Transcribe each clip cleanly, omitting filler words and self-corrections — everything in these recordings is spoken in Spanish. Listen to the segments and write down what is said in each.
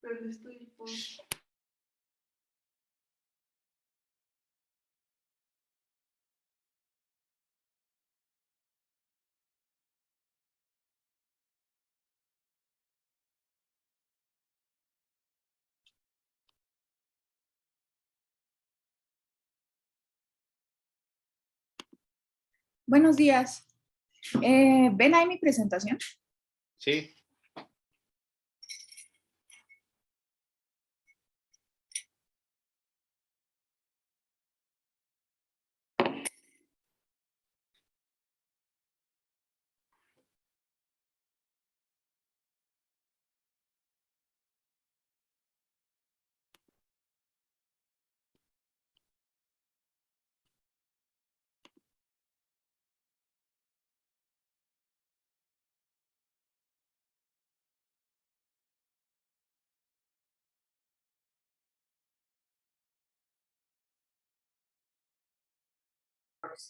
Pero estoy por... Buenos días. ¿Ven ahí mi presentación? Sí.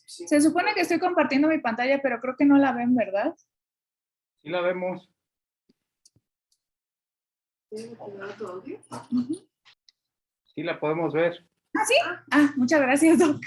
Se supone que estoy compartiendo mi pantalla, pero creo que no la ven, ¿verdad? Sí la vemos. Sí la podemos ver. ¿Ah, sí? Ah, muchas gracias, Doc.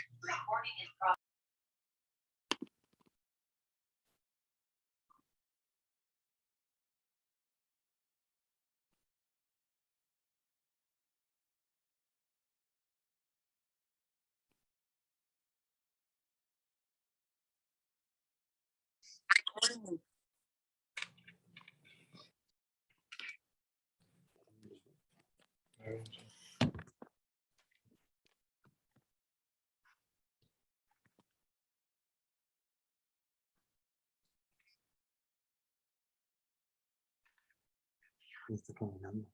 Está caminando.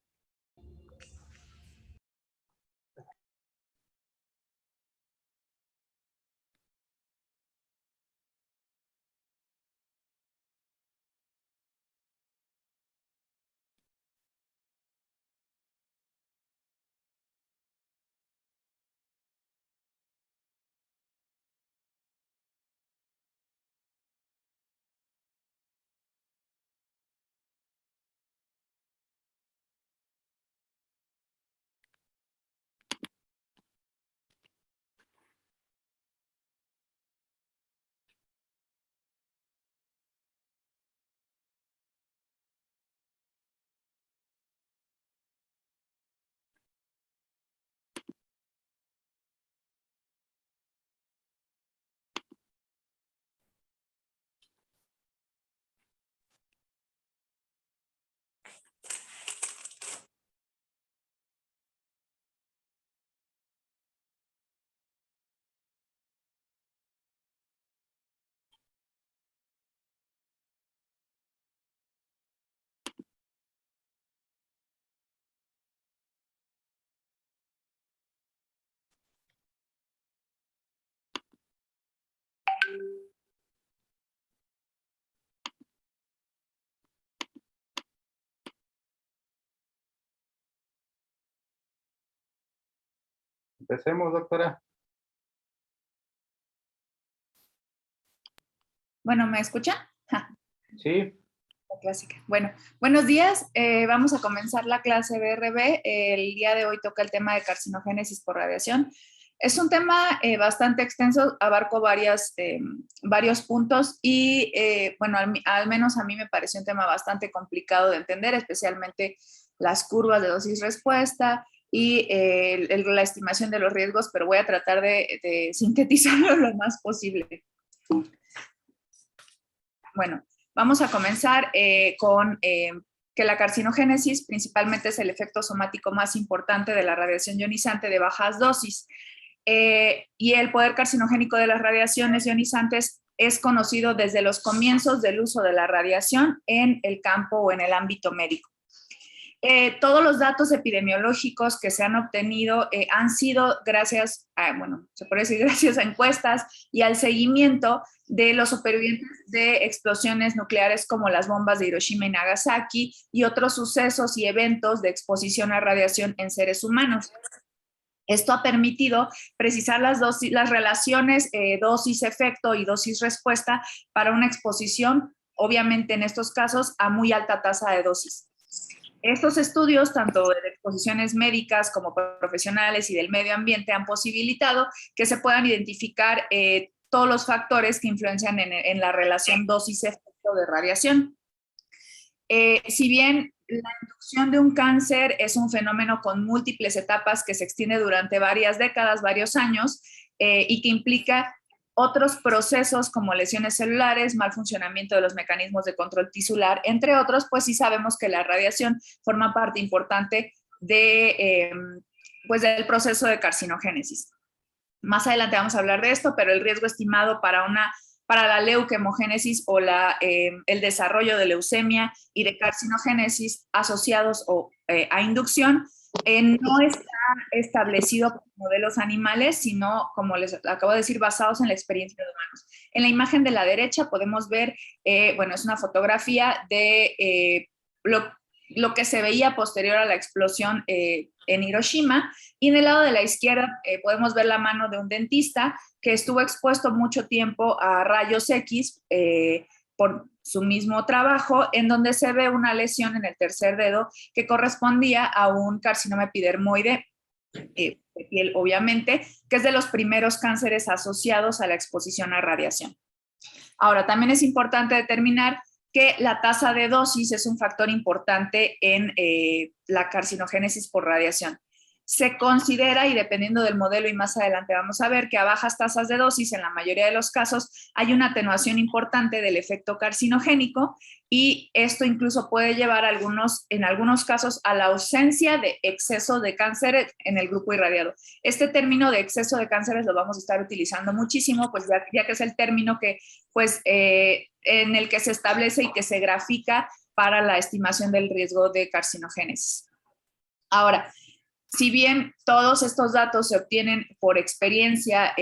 Empecemos, doctora. Bueno, ¿me escuchan? Sí. La clásica. Bueno, buenos días. Vamos a comenzar la clase BRB. El día de hoy toca el tema de carcinogénesis por radiación. Es un tema bastante extenso, abarco varios puntos y, bueno, al menos a mí me pareció un tema bastante complicado de entender, especialmente las curvas de dosis-respuesta y la estimación de los riesgos, pero voy a tratar de sintetizarlo lo más posible. Bueno, vamos a comenzar con que la carcinogénesis principalmente es el efecto somático más importante de la radiación ionizante de bajas dosis. Y el poder carcinogénico de las radiaciones ionizantes es conocido desde los comienzos del uso de la radiación en el campo o en el ámbito médico. Todos los datos epidemiológicos que se han obtenido han sido gracias a, bueno, se puede decir gracias a encuestas y al seguimiento de los supervivientes de explosiones nucleares como las bombas de Hiroshima y Nagasaki y otros sucesos y eventos de exposición a radiación en seres humanos. Esto ha permitido precisar las relaciones dosis-efecto y dosis-respuesta para una exposición, obviamente en estos casos, a muy alta tasa de dosis. Estos estudios, tanto de exposiciones médicas como profesionales y del medio ambiente, han posibilitado que se puedan identificar todos los factores que influencian en la relación dosis-efecto de radiación. Si bien la inducción de un cáncer es un fenómeno con múltiples etapas que se extiende durante varias décadas, varios años, y que implica otros procesos como lesiones celulares, mal funcionamiento de los mecanismos de control tisular, entre otros, pues sí sabemos que la radiación forma parte importante pues del proceso de carcinogénesis. Más adelante vamos a hablar de esto, pero el riesgo estimado para la leuquemogénesis o el desarrollo de leucemia y de carcinogénesis asociados a inducción no está establecido por modelos animales, sino, como les acabo de decir, basados en la experiencia de humanos. En la imagen de la derecha podemos ver, bueno, es una fotografía de lo que se veía posterior a la explosión en Hiroshima, y en el lado de la izquierda podemos ver la mano de un dentista que estuvo expuesto mucho tiempo a rayos X por su mismo trabajo, en donde se ve una lesión en el tercer dedo que correspondía a un carcinoma epidermoide de piel, obviamente, que es de los primeros cánceres asociados a la exposición a radiación. Ahora, también es importante determinar que la tasa de dosis es un factor importante en la carcinogénesis por radiación. Se considera, y dependiendo del modelo, y más adelante vamos a ver, que a bajas tasas de dosis, en la mayoría de los casos, hay una atenuación importante del efecto carcinogénico, y esto incluso puede llevar en algunos casos a la ausencia de exceso de cáncer en el grupo irradiado. Este término de exceso de cánceres lo vamos a estar utilizando muchísimo, pues ya que es el término que, pues, en el que se establece y que se grafica para la estimación del riesgo de carcinogénesis. Ahora, si bien todos estos datos se obtienen por experiencia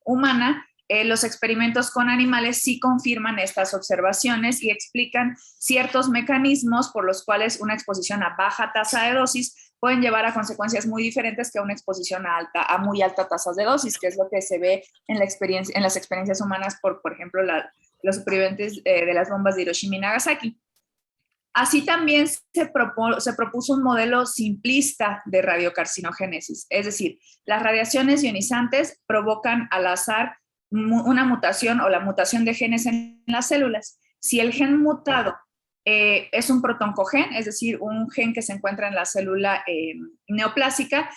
humana, los experimentos con animales sí confirman estas observaciones y explican ciertos mecanismos por los cuales una exposición a baja tasa de dosis pueden llevar a consecuencias muy diferentes que una exposición a muy alta tasa de dosis, que es lo que se ve en las experiencias humanas por ejemplo, los supervivientes de las bombas de Hiroshima y Nagasaki. Así también se propuso un modelo simplista de radiocarcinogénesis, es decir, las radiaciones ionizantes provocan al azar una mutación o la mutación de genes en las células. Si el gen mutado es un protoncogen, es decir, un gen que se encuentra en la célula neoplásica,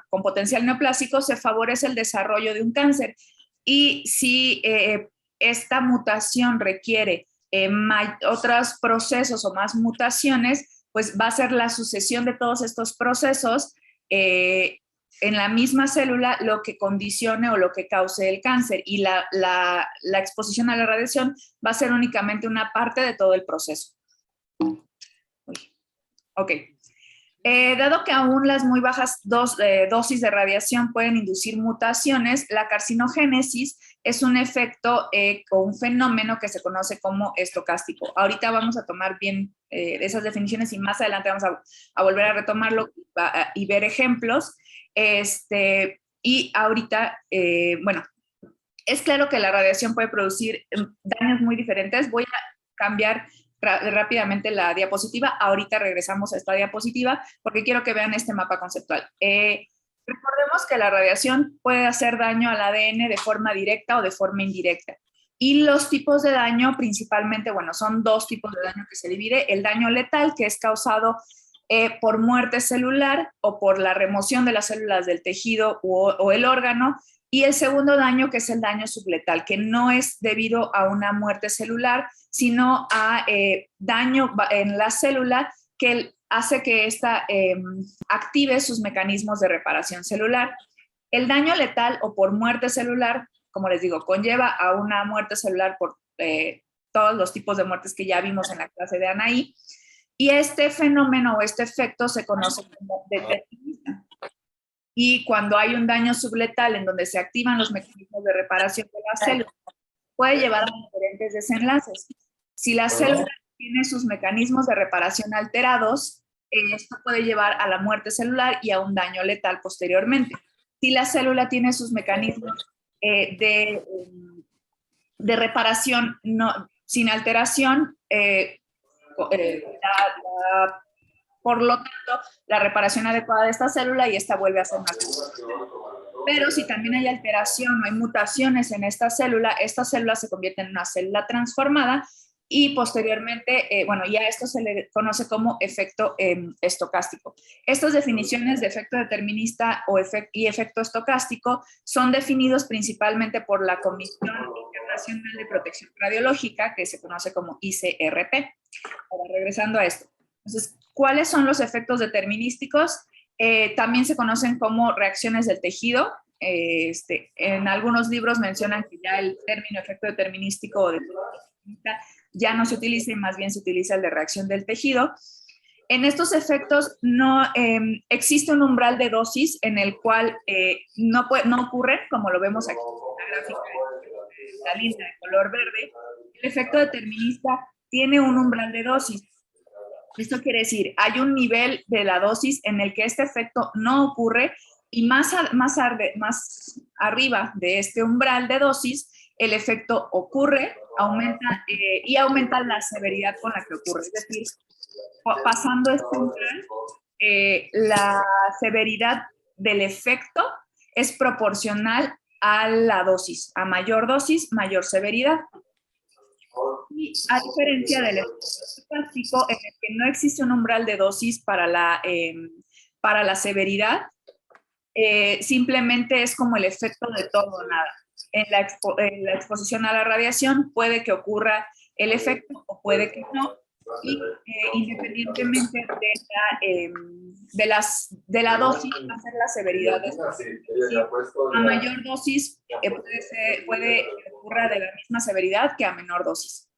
con potencial neoplásico, se favorece el desarrollo de un cáncer. Y si esta mutación requiere otros procesos o más mutaciones, pues va a ser la sucesión de todos estos procesos en la misma célula lo que condicione o lo que cause el cáncer, y la exposición a la radiación va a ser únicamente una parte de todo el proceso. Ok. Dado que aún las muy bajas dosis de radiación pueden inducir mutaciones, la carcinogénesis es un efecto o un fenómeno que se conoce como estocástico. Ahorita vamos a tomar bien esas definiciones y más adelante vamos a volver a retomarlo y ver ejemplos. Y ahorita, bueno, es claro que la radiación puede producir daños muy diferentes. Voy a cambiar rápidamente la diapositiva. Ahorita regresamos a esta diapositiva porque quiero que vean este mapa conceptual. Recordemos que la radiación puede hacer daño al ADN de forma directa o de forma indirecta. Y los tipos de daño principalmente, bueno, son dos tipos de daño que se divide. El daño letal, que es causado por muerte celular o por la remoción de las células del tejido o el órgano. Y el segundo daño, que es el daño subletal, que no es debido a una muerte celular, sino a daño en la célula que hace que ésta active sus mecanismos de reparación celular. El daño letal o por muerte celular, como les digo, conlleva a una muerte celular por todos los tipos de muertes que ya vimos en la clase de Anaí. Y este fenómeno o este efecto se conoce como determinista. Y cuando hay un daño subletal en donde se activan los mecanismos de reparación de la célula, puede llevar a diferentes desenlaces. Si la célula tiene sus mecanismos de reparación alterados, esto puede llevar a la muerte celular y a un daño letal posteriormente. Si la célula tiene sus mecanismos de reparación sin alteración, la por lo tanto, la reparación adecuada de esta célula y esta vuelve a ser una célula. Pero si también hay alteración o hay mutaciones en esta célula se convierte en una célula transformada y posteriormente, bueno, ya esto se le conoce como efecto estocástico. Estas definiciones de efecto determinista y efecto estocástico son definidos principalmente por la Comisión Internacional de Protección Radiológica, que se conoce como ICRP. Ahora, regresando a esto. Entonces, ¿cuáles son los efectos determinísticos? También se conocen como reacciones del tejido. En algunos libros mencionan que ya el término efecto determinístico o determinista ya no se utiliza y más bien se utiliza el de reacción del tejido. En estos efectos no existe un umbral de dosis en el cual no ocurre, como lo vemos aquí en la gráfica, la línea de color verde. El efecto determinista tiene un umbral de dosis. Esto quiere decir, hay un nivel de la dosis en el que este efecto no ocurre y más arriba de este umbral de dosis, el efecto ocurre, aumenta y aumenta la severidad con la que ocurre. Es decir, pasando este umbral, la severidad del efecto es proporcional a la dosis. A mayor dosis, mayor severidad. Y a diferencia del efecto estocástico, en el que no existe un umbral de dosis para la severidad, simplemente es como el efecto de todo o nada. En la exposición a la radiación puede que ocurra el efecto o puede que no, y independientemente de la dosis, va a ser la severidad de esta. A mayor dosis puede que ocurra de la misma severidad que a menor dosis.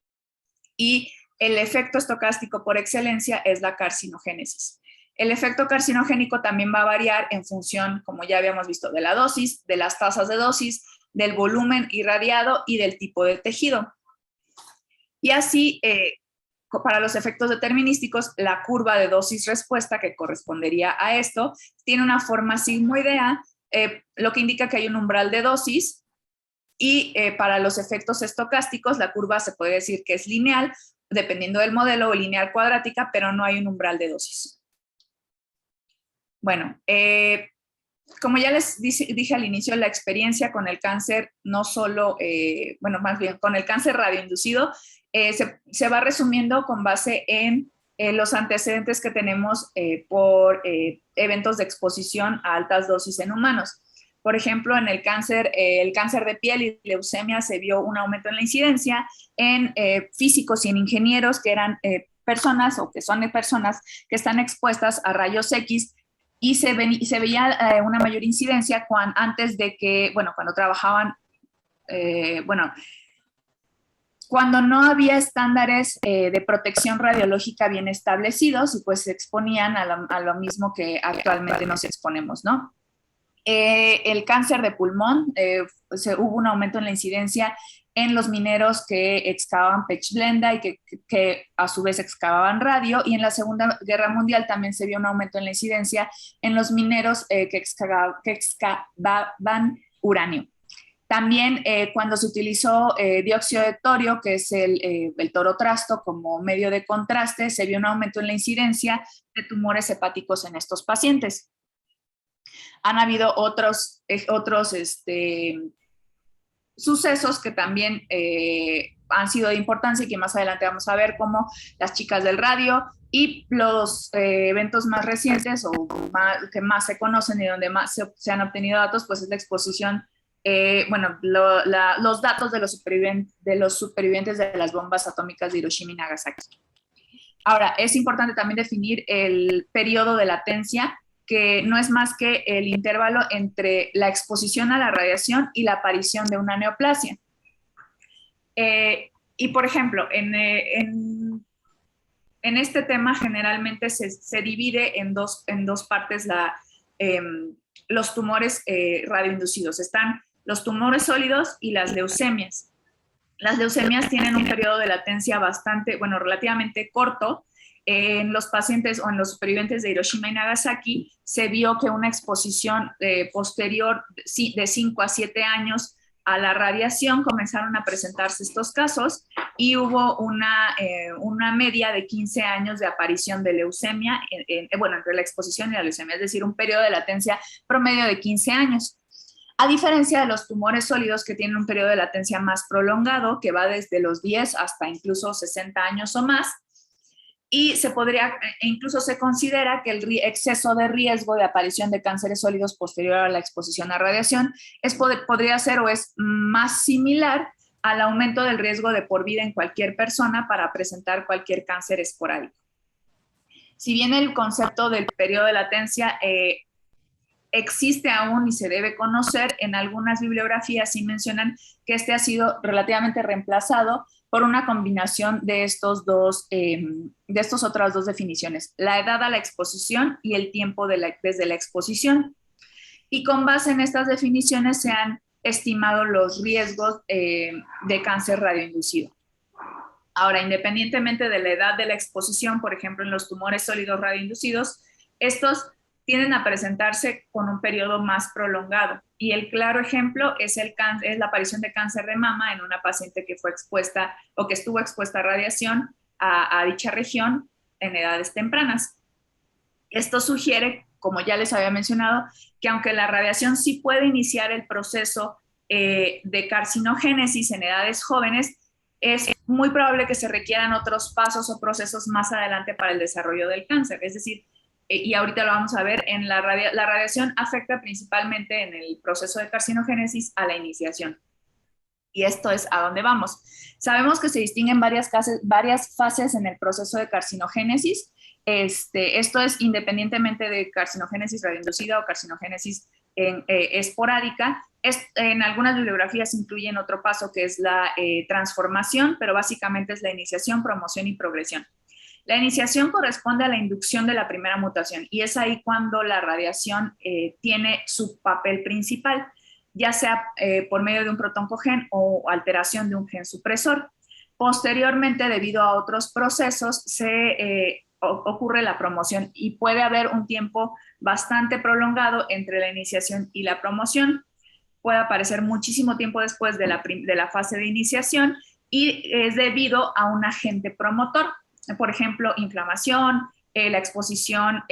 Y el efecto estocástico por excelencia es la carcinogénesis. El efecto carcinogénico también va a variar en función, como ya habíamos visto, de la dosis, de las tasas de dosis, del volumen irradiado y del tipo de tejido. Y así, para los efectos determinísticos, la curva de dosis-respuesta, que correspondería a esto, tiene una forma sigmoidea, lo que indica que hay un umbral de dosis, y para los efectos estocásticos, la curva se puede decir que es lineal, dependiendo del modelo, o lineal cuadrática, pero no hay un umbral de dosis. Bueno, como ya les dije al inicio, la experiencia con el cáncer, no solo, bueno, más bien con el cáncer radioinducido, se va resumiendo con base en los antecedentes que tenemos por eventos de exposición a altas dosis en humanos. Por ejemplo, en el cáncer de piel y leucemia se vio un aumento en la incidencia en físicos y en ingenieros que eran personas o que son personas que están expuestas a rayos X, y se veía una mayor incidencia antes de que, bueno, cuando trabajaban, cuando no había estándares de protección radiológica bien establecidos, y pues se exponían a lo mismo que actualmente nos exponemos, ¿no? El cáncer de pulmón, hubo un aumento en la incidencia en los mineros que excavaban pechblenda y que a su vez excavaban radio, y en la Segunda Guerra Mundial también se vio un aumento en la incidencia en los mineros que excavaban uranio. También cuando se utilizó dióxido de torio, que es el torotrasto, como medio de contraste, se vio un aumento en la incidencia de tumores hepáticos en estos pacientes. Han habido otros sucesos que también han sido de importancia y que más adelante vamos a ver, como las chicas del radio, y los eventos más recientes o que más se conocen y donde más se han obtenido datos, pues es la exposición, los datos de los supervivientes de las bombas atómicas de Hiroshima y Nagasaki. Ahora, es importante también definir el periodo de latencia, que no es más que el intervalo entre la exposición a la radiación y la aparición de una neoplasia. Y por ejemplo, en este tema generalmente se divide en dos partes los tumores radioinducidos. Están los tumores sólidos y las leucemias. Las leucemias tienen un periodo de latencia relativamente corto. En los pacientes o en los supervivientes de Hiroshima y Nagasaki se vio que una exposición posterior de 5 a 7 años a la radiación comenzaron a presentarse estos casos y hubo una media de 15 años de aparición de leucemia, bueno, entre la exposición y la leucemia, es decir, un periodo de latencia promedio de 15 años. A diferencia de los tumores sólidos que tienen un periodo de latencia más prolongado, que va desde los 10 hasta incluso 60 años o más, y incluso se considera que el exceso de riesgo de aparición de cánceres sólidos posterior a la exposición a radiación podría ser o es más similar al aumento del riesgo de por vida en cualquier persona para presentar cualquier cáncer esporádico. Si bien el concepto del periodo de latencia existe aún y se debe conocer, en algunas bibliografías sí mencionan que este ha sido relativamente reemplazado por una combinación de estas otras dos definiciones, la edad a la exposición y el tiempo desde la exposición. Y con base en estas definiciones se han estimado los riesgos de cáncer radioinducido. Ahora, independientemente de la edad de la exposición, por ejemplo, en los tumores sólidos radioinducidos, estos tienden a presentarse con un periodo más prolongado. Y el claro ejemplo es la aparición de cáncer de mama en una paciente que fue expuesta o que estuvo expuesta a radiación a dicha región en edades tempranas. Esto sugiere, como ya les había mencionado, que aunque la radiación sí puede iniciar el proceso de carcinogénesis en edades jóvenes, es muy probable que se requieran otros pasos o procesos más adelante para el desarrollo del cáncer. Es decir, y ahorita lo vamos a ver, la radiación afecta principalmente en el proceso de carcinogénesis a la iniciación. Y esto es a dónde vamos. Sabemos que se distinguen varias fases en el proceso de carcinogénesis. Esto es independientemente de carcinogénesis radioinducida o carcinogénesis esporádica. En algunas bibliografías incluyen otro paso que es la transformación, pero básicamente es la iniciación, promoción y progresión. La iniciación corresponde a la inducción de la primera mutación y es ahí cuando la radiación tiene su papel principal, ya sea por medio de un protoncogen o alteración de un gen supresor. Posteriormente, debido a otros procesos, ocurre la promoción y puede haber un tiempo bastante prolongado entre la iniciación y la promoción. Puede aparecer muchísimo tiempo después de la fase de iniciación y es debido a un agente promotor. Por ejemplo, inflamación, la exposición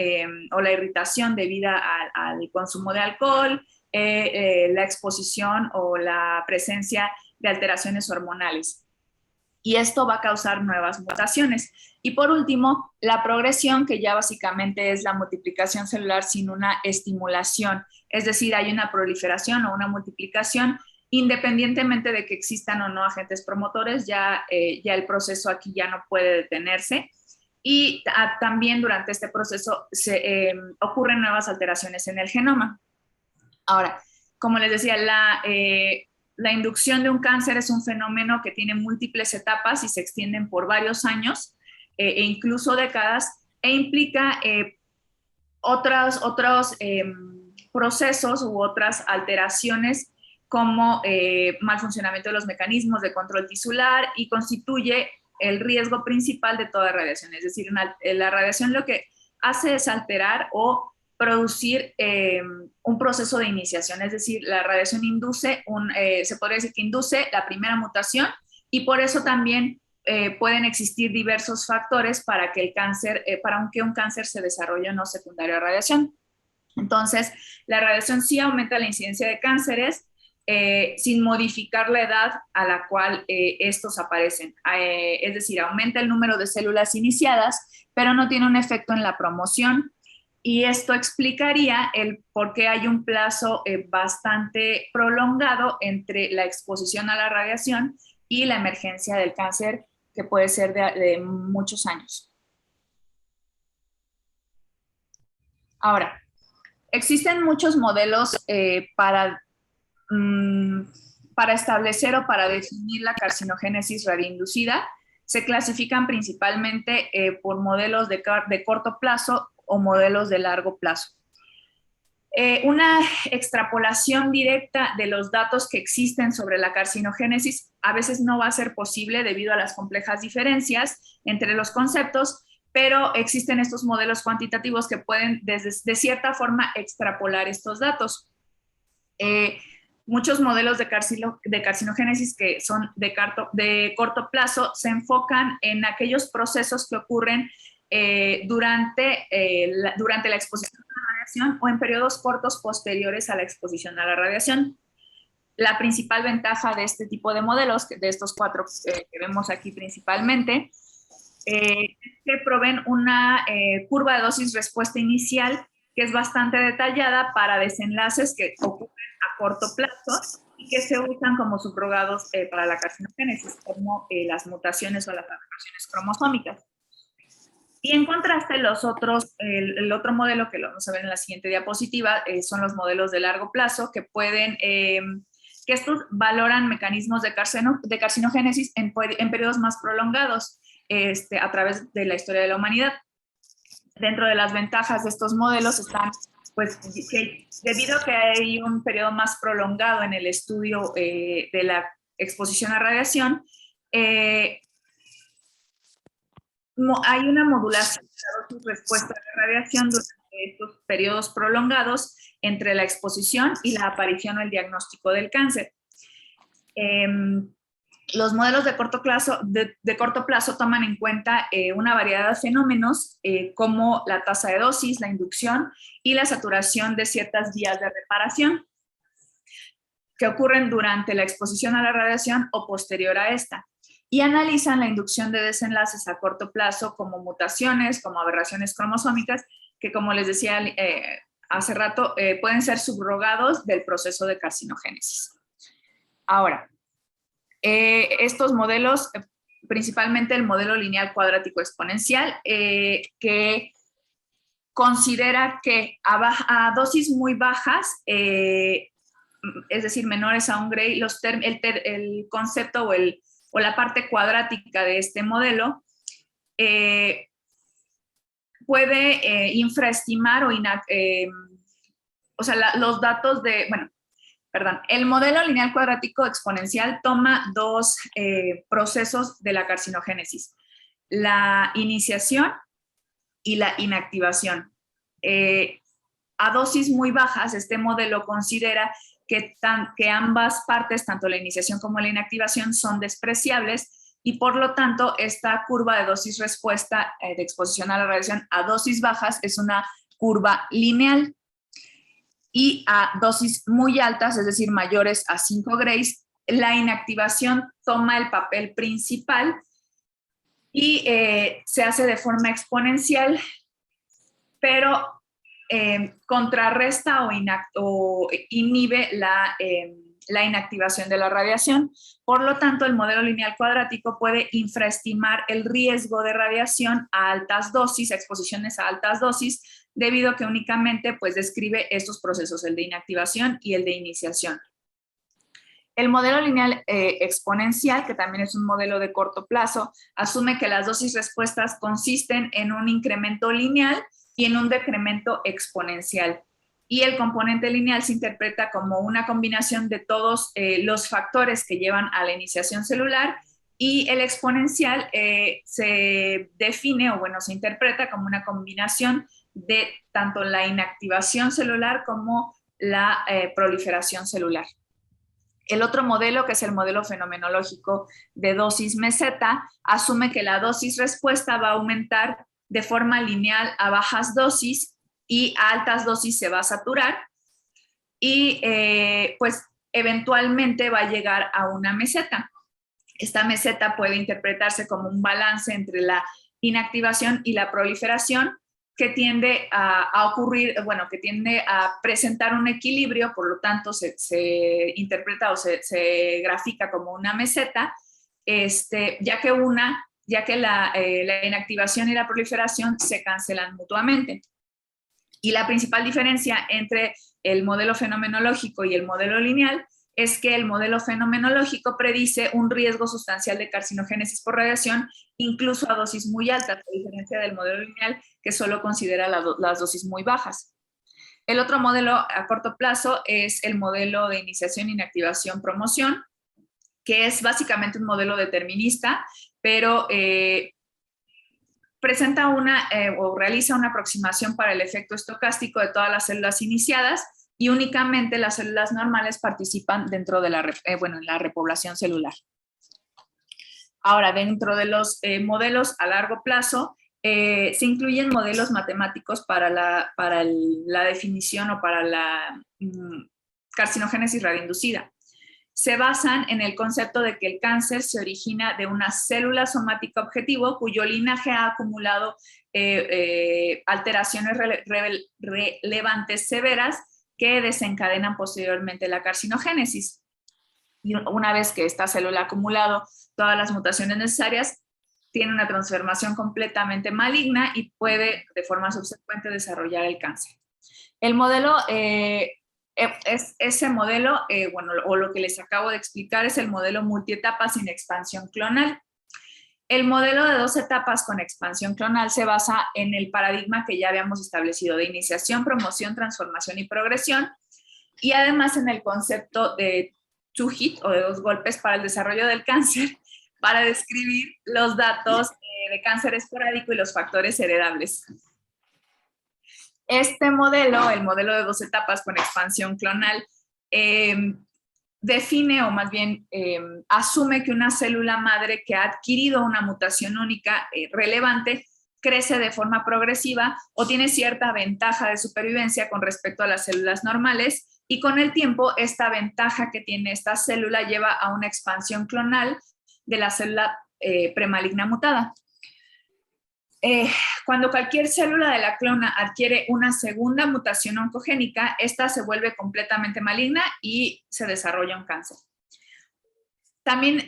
o la irritación debida al consumo de alcohol, la exposición o la presencia de alteraciones hormonales. Y esto va a causar nuevas mutaciones. Y por último, la progresión, que ya básicamente es la multiplicación celular sin una estimulación. Es decir, hay una proliferación o una multiplicación independientemente de que existan o no agentes promotores, ya el proceso aquí ya no puede detenerse. Y también durante este proceso ocurren nuevas alteraciones en el genoma. Ahora, como les decía, la inducción de un cáncer es un fenómeno que tiene múltiples etapas y se extienden por varios años e incluso décadas, e implica otros procesos u otras alteraciones como mal funcionamiento de los mecanismos de control tisular y constituye el riesgo principal de toda radiación. Es decir, la radiación lo que hace es alterar o producir un proceso de iniciación, es decir, la radiación se podría decir que induce la primera mutación y por eso también pueden existir diversos factores para que un cáncer se desarrolle o no secundario a radiación. Entonces, la radiación sí aumenta la incidencia de cánceres, sin modificar la edad a la cual estos aparecen. Es decir, aumenta el número de células iniciadas, pero no tiene un efecto en la promoción. Y esto explicaría el por qué hay un plazo bastante prolongado entre la exposición a la radiación y la emergencia del cáncer, que puede ser de muchos años. Ahora, existen muchos modelos para establecer o para definir la carcinogénesis radioinducida. Se clasifican principalmente por modelos de corto plazo o modelos de largo plazo. Una extrapolación directa de los datos que existen sobre la carcinogénesis a veces no va a ser posible debido a las complejas diferencias entre los conceptos, pero existen estos modelos cuantitativos que pueden de cierta forma extrapolar estos datos. muchos modelos de carcinogénesis que son de corto plazo se enfocan en aquellos procesos que ocurren durante la exposición a la radiación o en periodos cortos posteriores a la exposición a la radiación. La principal ventaja de este tipo de modelos, de estos 4 que vemos aquí principalmente, es que proveen una curva de dosis-respuesta inicial que es bastante detallada para desenlaces que ocurren a corto plazo y que se usan como subrogados para la carcinogénesis, como las mutaciones o las alteraciones cromosómicas. Y en contraste, el otro modelo que lo vamos a ver en la siguiente diapositiva son los modelos de largo plazo que pueden, que estos valoran mecanismos de carcinogénesis en periodos más prolongados a través de la historia de la humanidad. Dentro de las ventajas de estos modelos están, pues, que debido a que hay un periodo más prolongado en el estudio de la exposición a radiación, hay una modulación de la dosis respuesta de radiación durante estos periodos prolongados entre la exposición y la aparición o el diagnóstico del cáncer. Los modelos de corto plazo toman en cuenta una variedad de fenómenos como la tasa de dosis, la inducción y la saturación de ciertas vías de reparación que ocurren durante la exposición a la radiación o posterior a esta, y analizan la inducción de desenlaces a corto plazo como mutaciones, como aberraciones cromosómicas, que como les decía hace rato, pueden ser subrogados del proceso de carcinogénesis. Ahora, estos modelos, principalmente el modelo lineal cuadrático exponencial, que considera que a dosis muy bajas, es decir, menores a 1 Gray, el concepto o la parte cuadrática de este modelo puede infraestimar los datos de, el modelo lineal cuadrático exponencial toma 2 procesos de la carcinogénesis, la iniciación y la inactivación. A dosis muy bajas, este modelo considera que ambas partes, tanto la iniciación como la inactivación, son despreciables y por lo tanto esta curva de dosis-respuesta de exposición a la radiación a dosis bajas es una curva lineal. Y a dosis muy altas, es decir, mayores a 5 grays, la inactivación toma el papel principal y se hace de forma exponencial, pero contrarresta o inhibe la inactivación de la radiación. Por lo tanto, el modelo lineal cuadrático puede infraestimar el riesgo de radiación a altas dosis, a exposiciones a altas dosis, debido a que únicamente pues, describe estos procesos, el de inactivación y el de iniciación. El modelo lineal exponencial, que también es un modelo de corto plazo, asume que las dosis respuestas consisten en un incremento lineal y en un decremento exponencial. Y el componente lineal se interpreta como una combinación de todos los factores que llevan a la iniciación celular, y el exponencial se define, se interpreta como una combinación de tanto la inactivación celular como la proliferación celular. El otro modelo, que es el modelo fenomenológico de dosis meseta, asume que la dosis respuesta va a aumentar de forma lineal a bajas dosis y a altas dosis se va a saturar y pues eventualmente va a llegar a una meseta. Esta meseta puede interpretarse como un balance entre la inactivación y la proliferación que tiende a ocurrir, que tiende a presentar un equilibrio, por lo tanto se interpreta o se grafica como una meseta, ya que la inactivación y la proliferación se cancelan mutuamente. Y la principal diferencia entre el modelo fenomenológico y el modelo lineal es que el modelo fenomenológico predice un riesgo sustancial de carcinogénesis por radiación, incluso a dosis muy altas, a diferencia del modelo lineal, que solo considera las dosis muy bajas. El otro modelo a corto plazo es el modelo de iniciación, inactivación, promoción, que es básicamente un modelo determinista, pero presenta o realiza una aproximación para el efecto estocástico de todas las células iniciadas y únicamente las células normales participan dentro de en la repoblación celular. Ahora, dentro de los modelos a largo plazo, se incluyen modelos matemáticos para la definición o para la carcinogénesis radioinducida. Se basan en el concepto de que el cáncer se origina de una célula somática objetivo cuyo linaje ha acumulado alteraciones relevantes severas que desencadenan posteriormente la carcinogénesis. Y una vez que esta célula ha acumulado todas las mutaciones necesarias, tiene una transformación completamente maligna y puede de forma subsecuente desarrollar el cáncer. El modelo, ese modelo, o lo que les acabo de explicar es el modelo multietapa sin expansión clonal. El modelo de 2 etapas con expansión clonal se basa en el paradigma que ya habíamos establecido de iniciación, promoción, transformación y progresión, y además en el concepto de two hit o de 2 golpes para el desarrollo del cáncer, para describir los datos de cáncer esporádico y los factores heredables. Este modelo, el modelo de 2 etapas con expansión clonal, define o más bien asume que una célula madre que ha adquirido una mutación única relevante crece de forma progresiva o tiene cierta ventaja de supervivencia con respecto a las células normales, y con el tiempo esta ventaja que tiene esta célula lleva a una expansión clonal de la célula premaligna mutada. Cuando cualquier célula de la clona adquiere una segunda mutación oncogénica, esta se vuelve completamente maligna y se desarrolla un cáncer. También,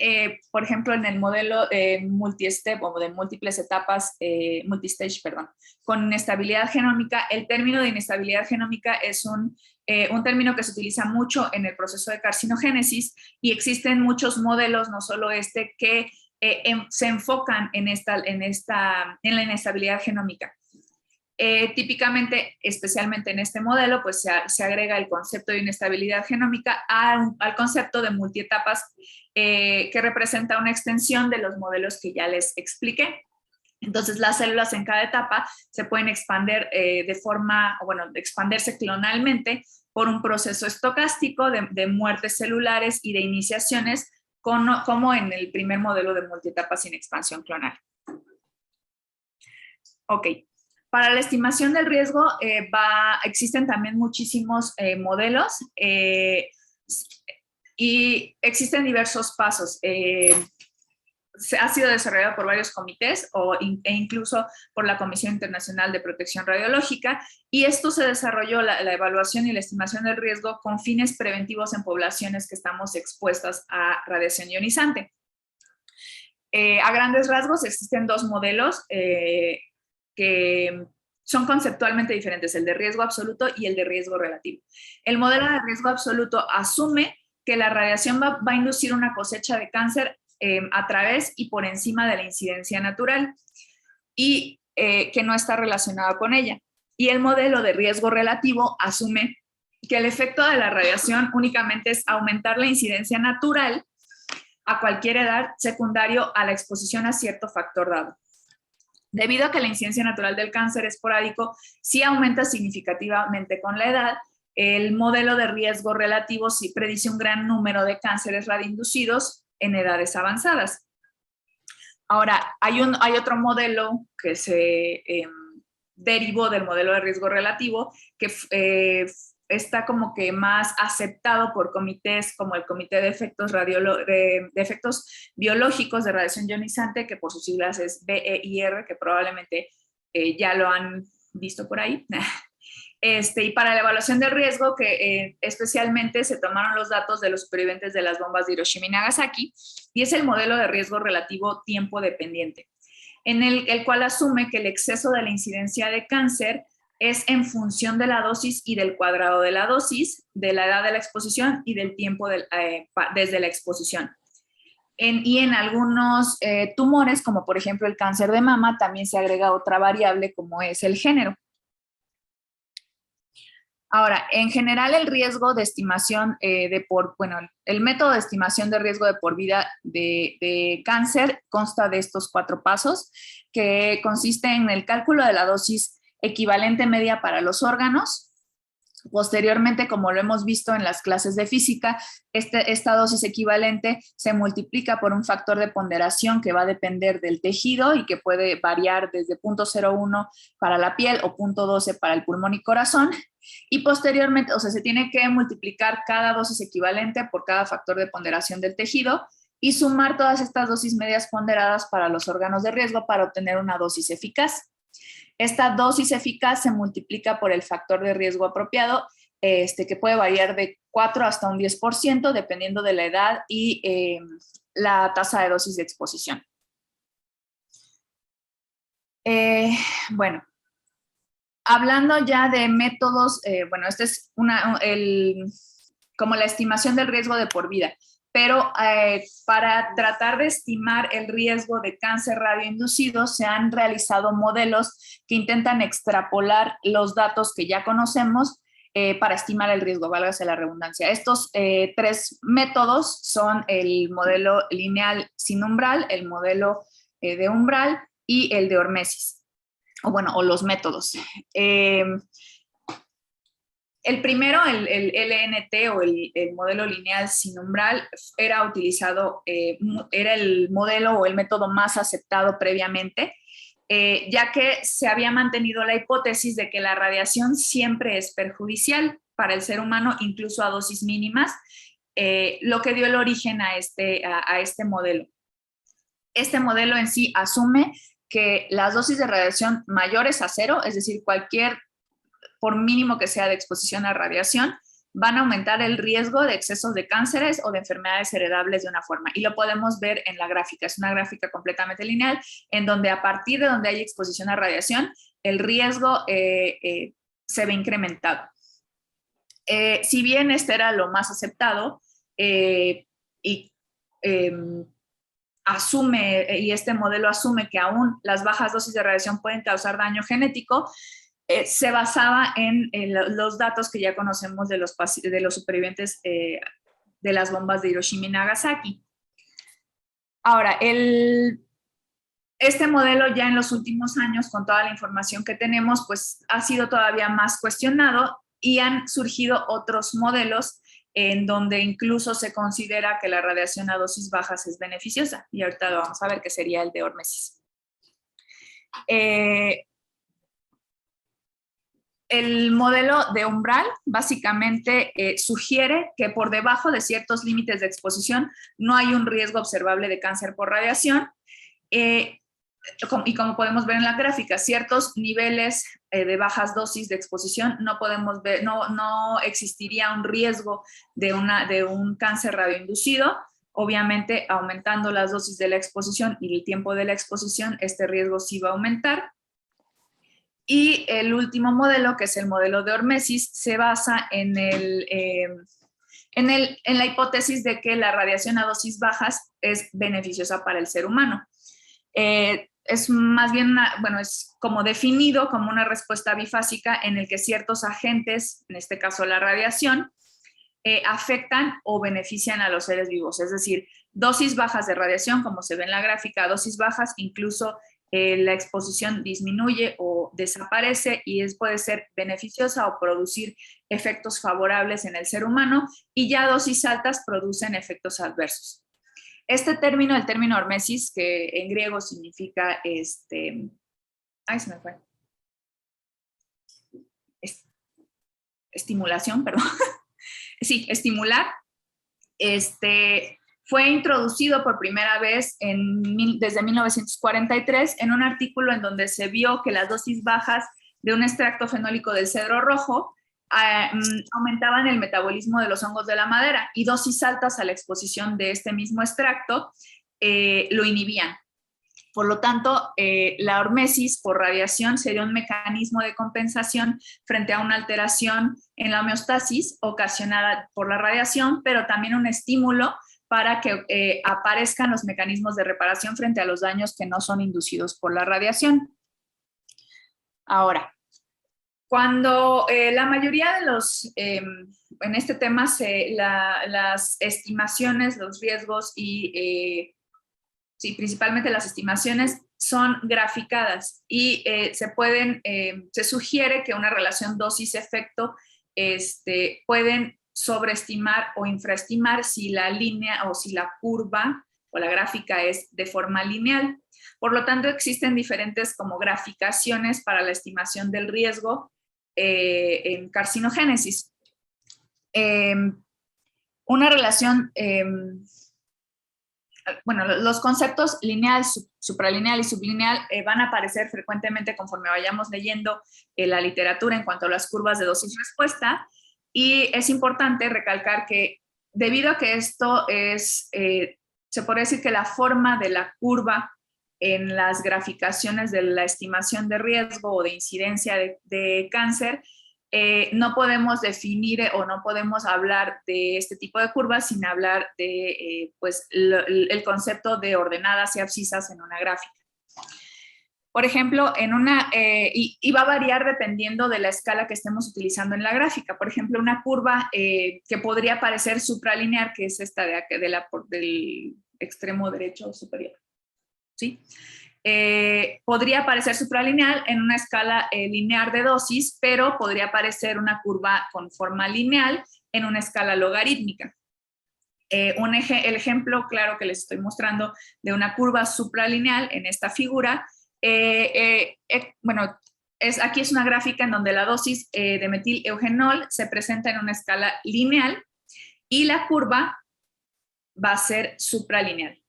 por ejemplo, en el modelo multi-step o de múltiples etapas, multistage, perdón, con inestabilidad genómica, el término de inestabilidad genómica es un término que se utiliza mucho en el proceso de carcinogénesis, y existen muchos modelos, no solo este, que se enfocan en la inestabilidad genómica. Típicamente, especialmente en este modelo, pues se agrega el concepto de inestabilidad genómica al concepto de multietapas, que representa una extensión de los modelos que ya les expliqué. Entonces, las células en cada etapa se pueden expandir expandirse clonalmente por un proceso estocástico de muertes celulares y de iniciaciones, como en el primer modelo de multietapa sin expansión clonal. Ok. Para la estimación del riesgo existen también muchísimos modelos y existen diversos pasos. Ha sido desarrollado por varios comités e incluso por la Comisión Internacional de Protección Radiológica, y esto se desarrolló la evaluación y la estimación del riesgo con fines preventivos en poblaciones que estamos expuestas a radiación ionizante. A grandes rasgos existen 2 modelos que son conceptualmente diferentes, el de riesgo absoluto y el de riesgo relativo. El modelo de riesgo absoluto asume que la radiación va a inducir una cosecha de cáncer a través y por encima de la incidencia natural, y que no está relacionado con ella. Y el modelo de riesgo relativo asume que el efecto de la radiación únicamente es aumentar la incidencia natural a cualquier edad, secundario a la exposición a cierto factor dado. Debido a que la incidencia natural del cáncer esporádico sí aumenta significativamente con la edad, el modelo de riesgo relativo sí predice un gran número de cánceres radioinducidos en edades avanzadas. Ahora, hay otro modelo que se derivó del modelo de riesgo relativo, que está como que más aceptado por comités como el Comité de Efectos Biológicos de Radiación Ionizante, que por sus siglas es BEIR, que probablemente ya lo han visto por ahí. Y para la evaluación del riesgo, que especialmente se tomaron los datos de los supervivientes de las bombas de Hiroshima y Nagasaki, y es el modelo de riesgo relativo tiempo dependiente, en el cual asume que el exceso de la incidencia de cáncer es en función de la dosis y del cuadrado de la dosis, de la edad de la exposición y del tiempo desde la exposición. Y en algunos tumores, como por ejemplo el cáncer de mama, también se agrega otra variable como es el género. Ahora, en general el riesgo de estimación el método de estimación de riesgo de por vida de cáncer consta de estos 4 pasos, que consiste en el cálculo de la dosis equivalente media para los órganos, Posteriormente, como lo hemos visto en las clases de física, esta dosis equivalente se multiplica por un factor de ponderación que va a depender del tejido y que puede variar desde 0.01 para la piel o 0.12 para el pulmón y corazón. Y posteriormente, o sea, se tiene que multiplicar cada dosis equivalente por cada factor de ponderación del tejido y sumar todas estas dosis medias ponderadas para los órganos de riesgo para obtener una dosis eficaz. Esta dosis eficaz se multiplica por el factor de riesgo apropiado, que puede variar de 4 hasta un 10%, dependiendo de la edad y la tasa de dosis de exposición. Bueno, hablando ya de métodos, bueno, este es como la estimación del riesgo de por vida, pero para tratar de estimar el riesgo de cáncer radioinducido se han realizado modelos que intentan extrapolar los datos que ya conocemos para estimar el riesgo, válgase la redundancia. Estos 3 métodos son el modelo lineal sin umbral, el modelo de umbral y el de hormesis, o los métodos. El primero, el LNT o el modelo lineal sin umbral, era utilizado, era el modelo o el método más aceptado previamente, ya que se había mantenido la hipótesis de que la radiación siempre es perjudicial para el ser humano, incluso a dosis mínimas, lo que dio el origen a este modelo. Este modelo en sí asume que las dosis de radiación mayores a 0, es decir, por mínimo que sea de exposición a radiación, van a aumentar el riesgo de excesos de cánceres o de enfermedades heredables de una forma. Y lo podemos ver en la gráfica. Es una gráfica completamente lineal, en donde a partir de donde hay exposición a radiación, el riesgo se ve incrementado. Si bien este era lo más aceptado, y este modelo asume que aún las bajas dosis de radiación pueden causar daño genético, se basaba en los datos que ya conocemos de los supervivientes de las bombas de Hiroshima y Nagasaki. Ahora, este modelo ya en los últimos años, con toda la información que tenemos, pues ha sido todavía más cuestionado y han surgido otros modelos en donde incluso se considera que la radiación a dosis bajas es beneficiosa. Y ahorita lo vamos a ver, que sería el de hormesis. El modelo de umbral básicamente sugiere que por debajo de ciertos límites de exposición no hay un riesgo observable de cáncer por radiación. Y como podemos ver en la gráfica, ciertos niveles de bajas dosis de exposición no existiría un riesgo de un cáncer radioinducido. Obviamente, aumentando las dosis de la exposición y el tiempo de la exposición, este riesgo sí va a aumentar. Y el último modelo, que es el modelo de hormesis, se basa en la hipótesis de que la radiación a dosis bajas es beneficiosa para el ser humano. Es más bien, es como definido como una respuesta bifásica en el que ciertos agentes, en este caso la radiación, afectan o benefician a los seres vivos. Es decir, dosis bajas de radiación, como se ve en la gráfica, dosis bajas, incluso la exposición disminuye o desaparece y puede ser beneficiosa o producir efectos favorables en el ser humano, y ya dosis altas producen efectos adversos. Este término, el término hormesis, que en griego significa estimulación, perdón. Sí, estimular, fue introducido por primera vez desde 1943 en un artículo en donde se vio que las dosis bajas de un extracto fenólico del cedro rojo aumentaban el metabolismo de los hongos de la madera, y dosis altas a la exposición de este mismo extracto lo inhibían. Por lo tanto, la hormesis por radiación sería un mecanismo de compensación frente a una alteración en la homeostasis ocasionada por la radiación, pero también un estímulo para que aparezcan los mecanismos de reparación frente a los daños que no son inducidos por la radiación. Ahora, cuando la mayoría de en este tema, las estimaciones, los riesgos y sí, principalmente las estimaciones son graficadas y se sugiere que una relación dosis-efecto pueden sobreestimar o infraestimar si la línea o si la curva o la gráfica es de forma lineal. Por lo tanto, existen diferentes como graficaciones para la estimación del riesgo en carcinogénesis. Una relación, bueno, los conceptos lineal, supralineal y sublineal van a aparecer frecuentemente conforme vayamos leyendo la literatura en cuanto a las curvas de dosis-respuesta, y es importante recalcar que debido a que esto es, se podría decir que la forma de la curva en las graficaciones de la estimación de riesgo o de incidencia de cáncer, no podemos definir o no podemos hablar de este tipo de curvas sin hablar de pues, el concepto de ordenadas y abscisas en una gráfica. Por ejemplo, y va a variar dependiendo de la escala que estemos utilizando en la gráfica. Por ejemplo, una curva que podría parecer supralinear, que es esta del extremo derecho superior, ¿sí? Podría parecer supralineal en una escala lineal de dosis, pero podría parecer una curva con forma lineal en una escala logarítmica. El ejemplo claro que les estoy mostrando de una curva supralineal en esta figura, bueno, aquí es una gráfica en donde la dosis de metileugenol se presenta en una escala lineal y la curva va a ser supralineal.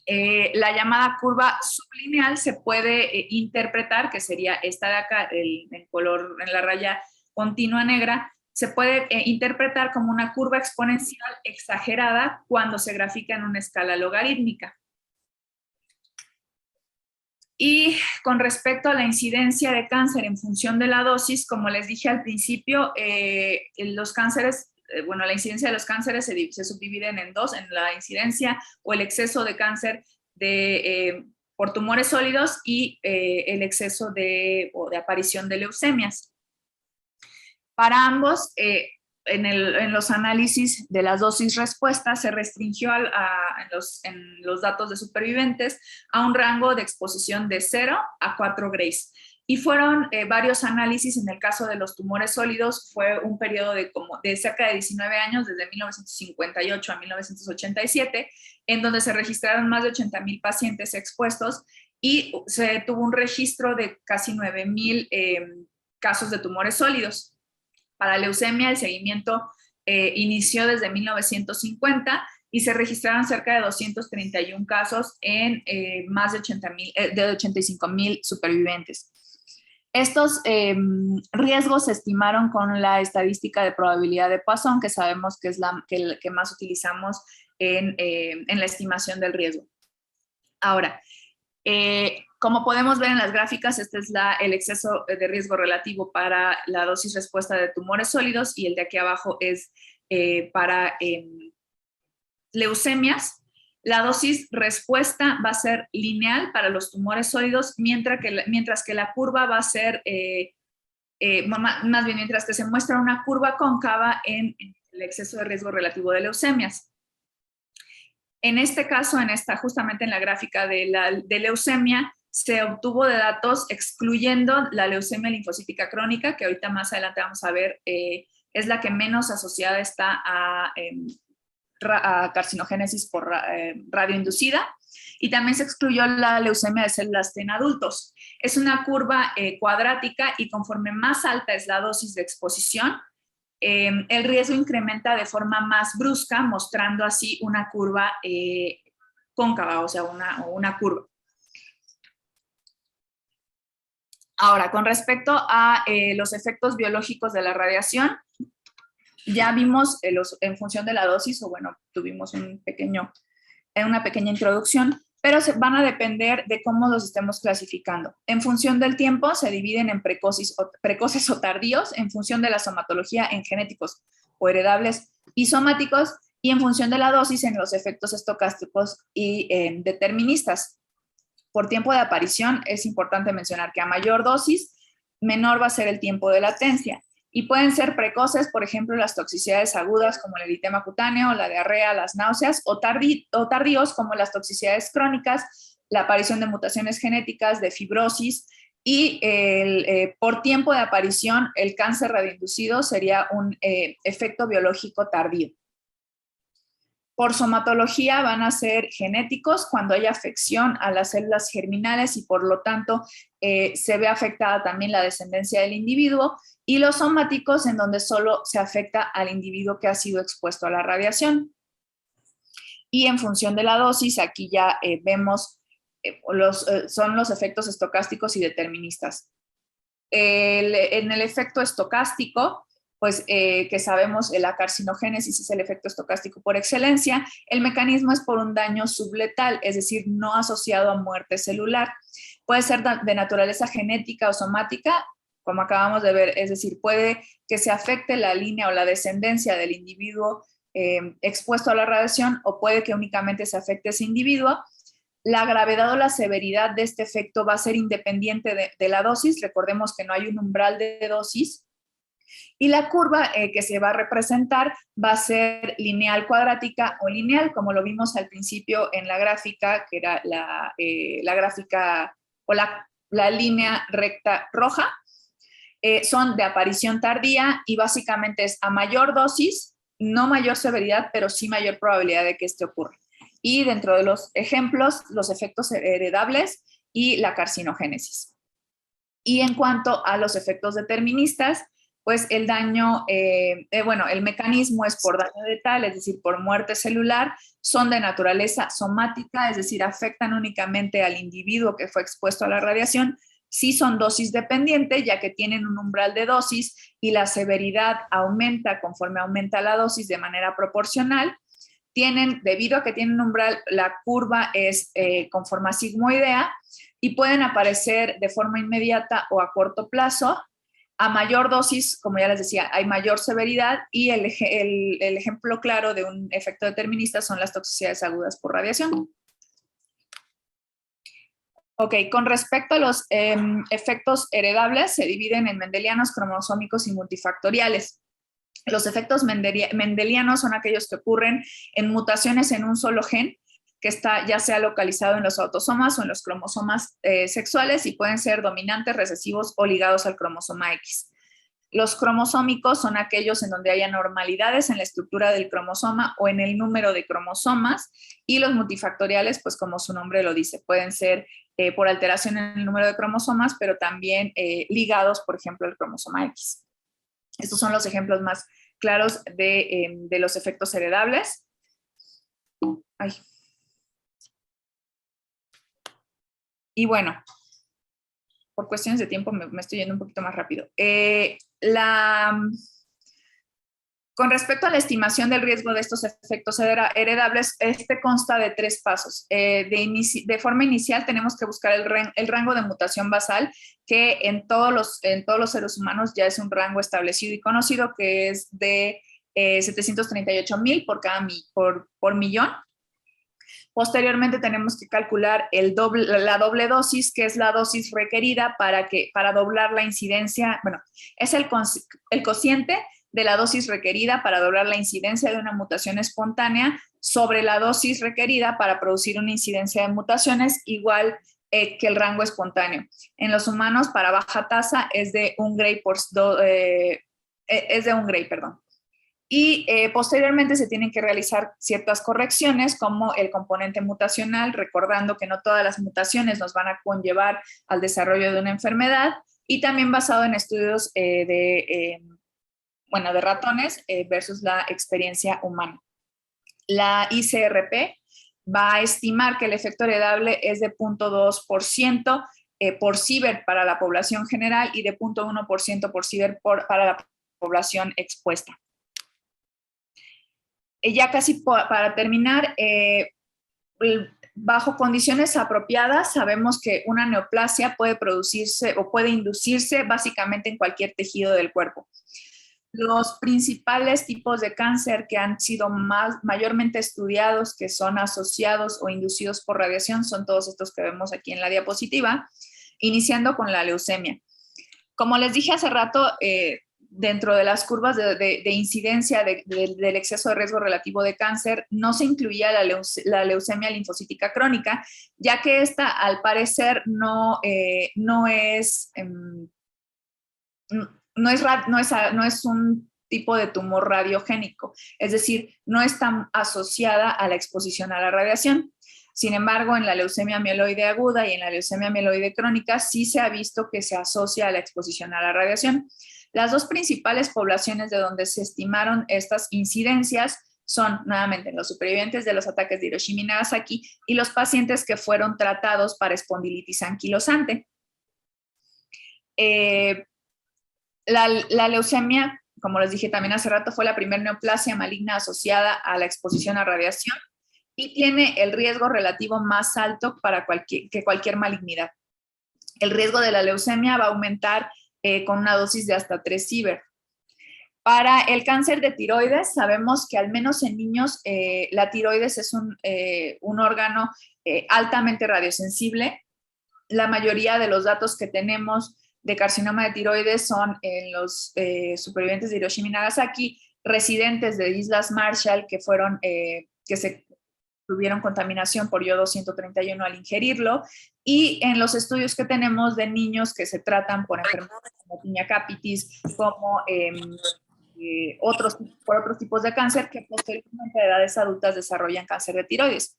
La llamada curva sublineal se puede interpretar, que sería esta de acá, en color, en la raya continua negra, se puede interpretar como una curva exponencial exagerada cuando se grafica en una escala logarítmica. Y con respecto a la incidencia de cáncer en función de la dosis, como les dije al principio, los cánceres, bueno, la incidencia de los cánceres se subdividen en dos, en la incidencia o el exceso de cáncer por tumores sólidos y el exceso de aparición de leucemias. Para ambos, en los análisis de las dosis respuesta se restringió en los datos de supervivientes a un rango de exposición de 0 a 4 grays. Y fueron varios análisis. En el caso de los tumores sólidos fue un periodo de cerca de 19 años, desde 1958 a 1987, en donde se registraron más de 80,000 pacientes expuestos y se tuvo un registro de casi 9,000 casos de tumores sólidos. Para leucemia, el seguimiento inició desde 1950 y se registraron cerca de 231 casos en más de 85,000 supervivientes. Estos riesgos se estimaron con la estadística de probabilidad de Poisson, que sabemos que es la que más utilizamos en la estimación del riesgo. Ahora, como podemos ver en las gráficas, este es el exceso de riesgo relativo para la dosis respuesta de tumores sólidos y el de aquí abajo es para leucemias. La dosis respuesta va a ser lineal para los tumores sólidos, mientras que la curva va a ser, más bien mientras que se muestra una curva cóncava en el exceso de riesgo relativo de leucemias. En este caso, justamente en la gráfica de leucemia, se obtuvo de datos excluyendo la leucemia linfocítica crónica, que ahorita más adelante vamos a ver, es la que menos asociada está a carcinogénesis por radioinducida, y también se excluyó la leucemia de células T en adultos. Es una curva cuadrática y conforme más alta es la dosis de exposición, el riesgo incrementa de forma más brusca, mostrando así una curva cóncava, o sea, una curva. Ahora, con respecto a los efectos biológicos de la radiación, ya vimos en función de la dosis, o bueno, tuvimos una pequeña introducción, pero van a depender de cómo los estemos clasificando. En función del tiempo, se dividen en precoces o tardíos, en función de la somatología en genéticos o heredables y somáticos, y en función de la dosis en los efectos estocásticos y deterministas. Por tiempo de aparición, es importante mencionar que a mayor dosis, menor va a ser el tiempo de latencia. Y pueden ser precoces, por ejemplo, las toxicidades agudas como el eritema cutáneo, la diarrea, las náuseas, o tardíos como las toxicidades crónicas, la aparición de mutaciones genéticas, de fibrosis, Y por tiempo de aparición, el cáncer radioinducido sería un efecto biológico tardío. Por somatología van a ser genéticos cuando hay afección a las células germinales y por lo tanto se ve afectada también la descendencia del individuo, y los somáticos en donde solo se afecta al individuo que ha sido expuesto a la radiación. Y en función de la dosis, aquí ya vemos, son los efectos estocásticos y deterministas. En el efecto estocástico, pues que sabemos la carcinogénesis es el efecto estocástico por excelencia, el mecanismo es por un daño subletal, es decir, no asociado a muerte celular. Puede ser de naturaleza genética o somática, como acabamos de ver, es decir, puede que se afecte la línea o la descendencia del individuo expuesto a la radiación, o puede que únicamente se afecte a ese individuo. La gravedad o la severidad de este efecto va a ser independiente de la dosis. Recordemos que no hay un umbral de dosis. Y la curva que se va a representar va a ser lineal cuadrática o lineal, como lo vimos al principio en la gráfica, que era la gráfica o la línea recta roja. Son de aparición tardía y básicamente es a mayor dosis, no mayor severidad, pero sí mayor probabilidad de que esto ocurra. Y dentro de los ejemplos, los efectos heredables y la carcinogénesis. Y en cuanto a los efectos deterministas, pues el daño, el mecanismo es por daño letal, es decir, por muerte celular, son de naturaleza somática, es decir, afectan únicamente al individuo que fue expuesto a la radiación. Sí son dosis dependientes, ya que tienen un umbral de dosis y la severidad aumenta conforme aumenta la dosis de manera proporcional. Debido a que tienen un umbral, la curva es con forma sigmoidea y pueden aparecer de forma inmediata o a corto plazo. A mayor dosis, como ya les decía, hay mayor severidad, y el ejemplo claro de un efecto determinista son las toxicidades agudas por radiación. Ok, con respecto a los efectos heredables, se dividen en mendelianos, cromosómicos y multifactoriales. Los efectos mendelianos son aquellos que ocurren en mutaciones en un solo gen, que está ya sea localizado en los autosomas o en los cromosomas sexuales, y pueden ser dominantes, recesivos o ligados al cromosoma X. Los cromosómicos son aquellos en donde hay anormalidades en la estructura del cromosoma o en el número de cromosomas, y los multifactoriales, pues como su nombre lo dice, pueden ser por alteración en el número de cromosomas, pero también ligados, por ejemplo, al cromosoma X. Estos son los ejemplos más claros de los efectos heredables. Ay. Y bueno, por cuestiones de tiempo me estoy yendo un poquito más rápido. Con respecto a la estimación del riesgo de estos efectos heredables, consta de 3 pasos. De forma inicial tenemos que buscar el rango de mutación basal, que en todos los seres humanos ya es un rango establecido y conocido, que es de 738,000 por millón. Posteriormente tenemos que calcular la doble dosis, que es la dosis requerida para doblar la incidencia, es el cociente de la dosis requerida para doblar la incidencia de una mutación espontánea sobre la dosis requerida para producir una incidencia de mutaciones igual que el rango espontáneo. En los humanos, para baja tasa, es de 1 Gray perdón. Y posteriormente se tienen que realizar ciertas correcciones, como el componente mutacional, recordando que no todas las mutaciones nos van a conllevar al desarrollo de una enfermedad, y también basado en estudios de ratones versus la experiencia humana. La ICRP va a estimar que el efecto heredable es de 0.2% por ciber para la población general y de 0.1% por ciber para la población expuesta. Ya casi para terminar, bajo condiciones apropiadas, sabemos que una neoplasia puede producirse o puede inducirse básicamente en cualquier tejido del cuerpo. Los principales tipos de cáncer que han sido mayormente estudiados, que son asociados o inducidos por radiación, son todos estos que vemos aquí en la diapositiva, iniciando con la leucemia. Como les dije hace rato, dentro de las curvas de incidencia del exceso de riesgo relativo de cáncer, no se incluía la leucemia linfocítica crónica, ya que esta, al parecer, no es un tipo de tumor radiogénico, es decir, no está asociada a la exposición a la radiación. Sin embargo, en la leucemia mieloide aguda y en la leucemia mieloide crónica sí se ha visto que se asocia a la exposición a la radiación. Las dos principales poblaciones de donde se estimaron estas incidencias son, nuevamente, los supervivientes de los ataques de Hiroshima y Nagasaki y los pacientes que fueron tratados para espondilitis anquilosante. La leucemia, como les dije también hace rato, fue la primera neoplasia maligna asociada a la exposición a radiación y tiene el riesgo relativo más alto que cualquier malignidad. El riesgo de la leucemia va a aumentar con una dosis de hasta 3 Sieverts. Para el cáncer de tiroides, sabemos que al menos en niños la tiroides es un órgano altamente radiosensible. La mayoría de los datos que tenemos de carcinoma de tiroides son en los supervivientes de Hiroshima y Nagasaki, residentes de Islas Marshall que se tuvieron contaminación por yodo 131 al ingerirlo, y en los estudios que tenemos de niños que se tratan por enfermedades como tinea capitis, como por otros tipos de cáncer que posteriormente a edades adultas desarrollan cáncer de tiroides.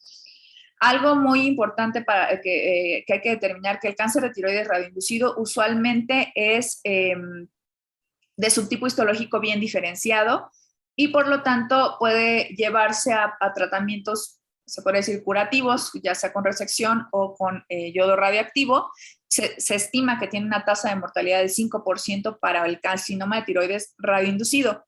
Algo muy importante que hay que determinar, que el cáncer de tiroides radioinducido usualmente es de subtipo histológico bien diferenciado y por lo tanto puede llevarse a tratamientos, se puede decir curativos, ya sea con resección o con yodo radioactivo. Se estima que tiene una tasa de mortalidad del 5% para el carcinoma de tiroides radioinducido.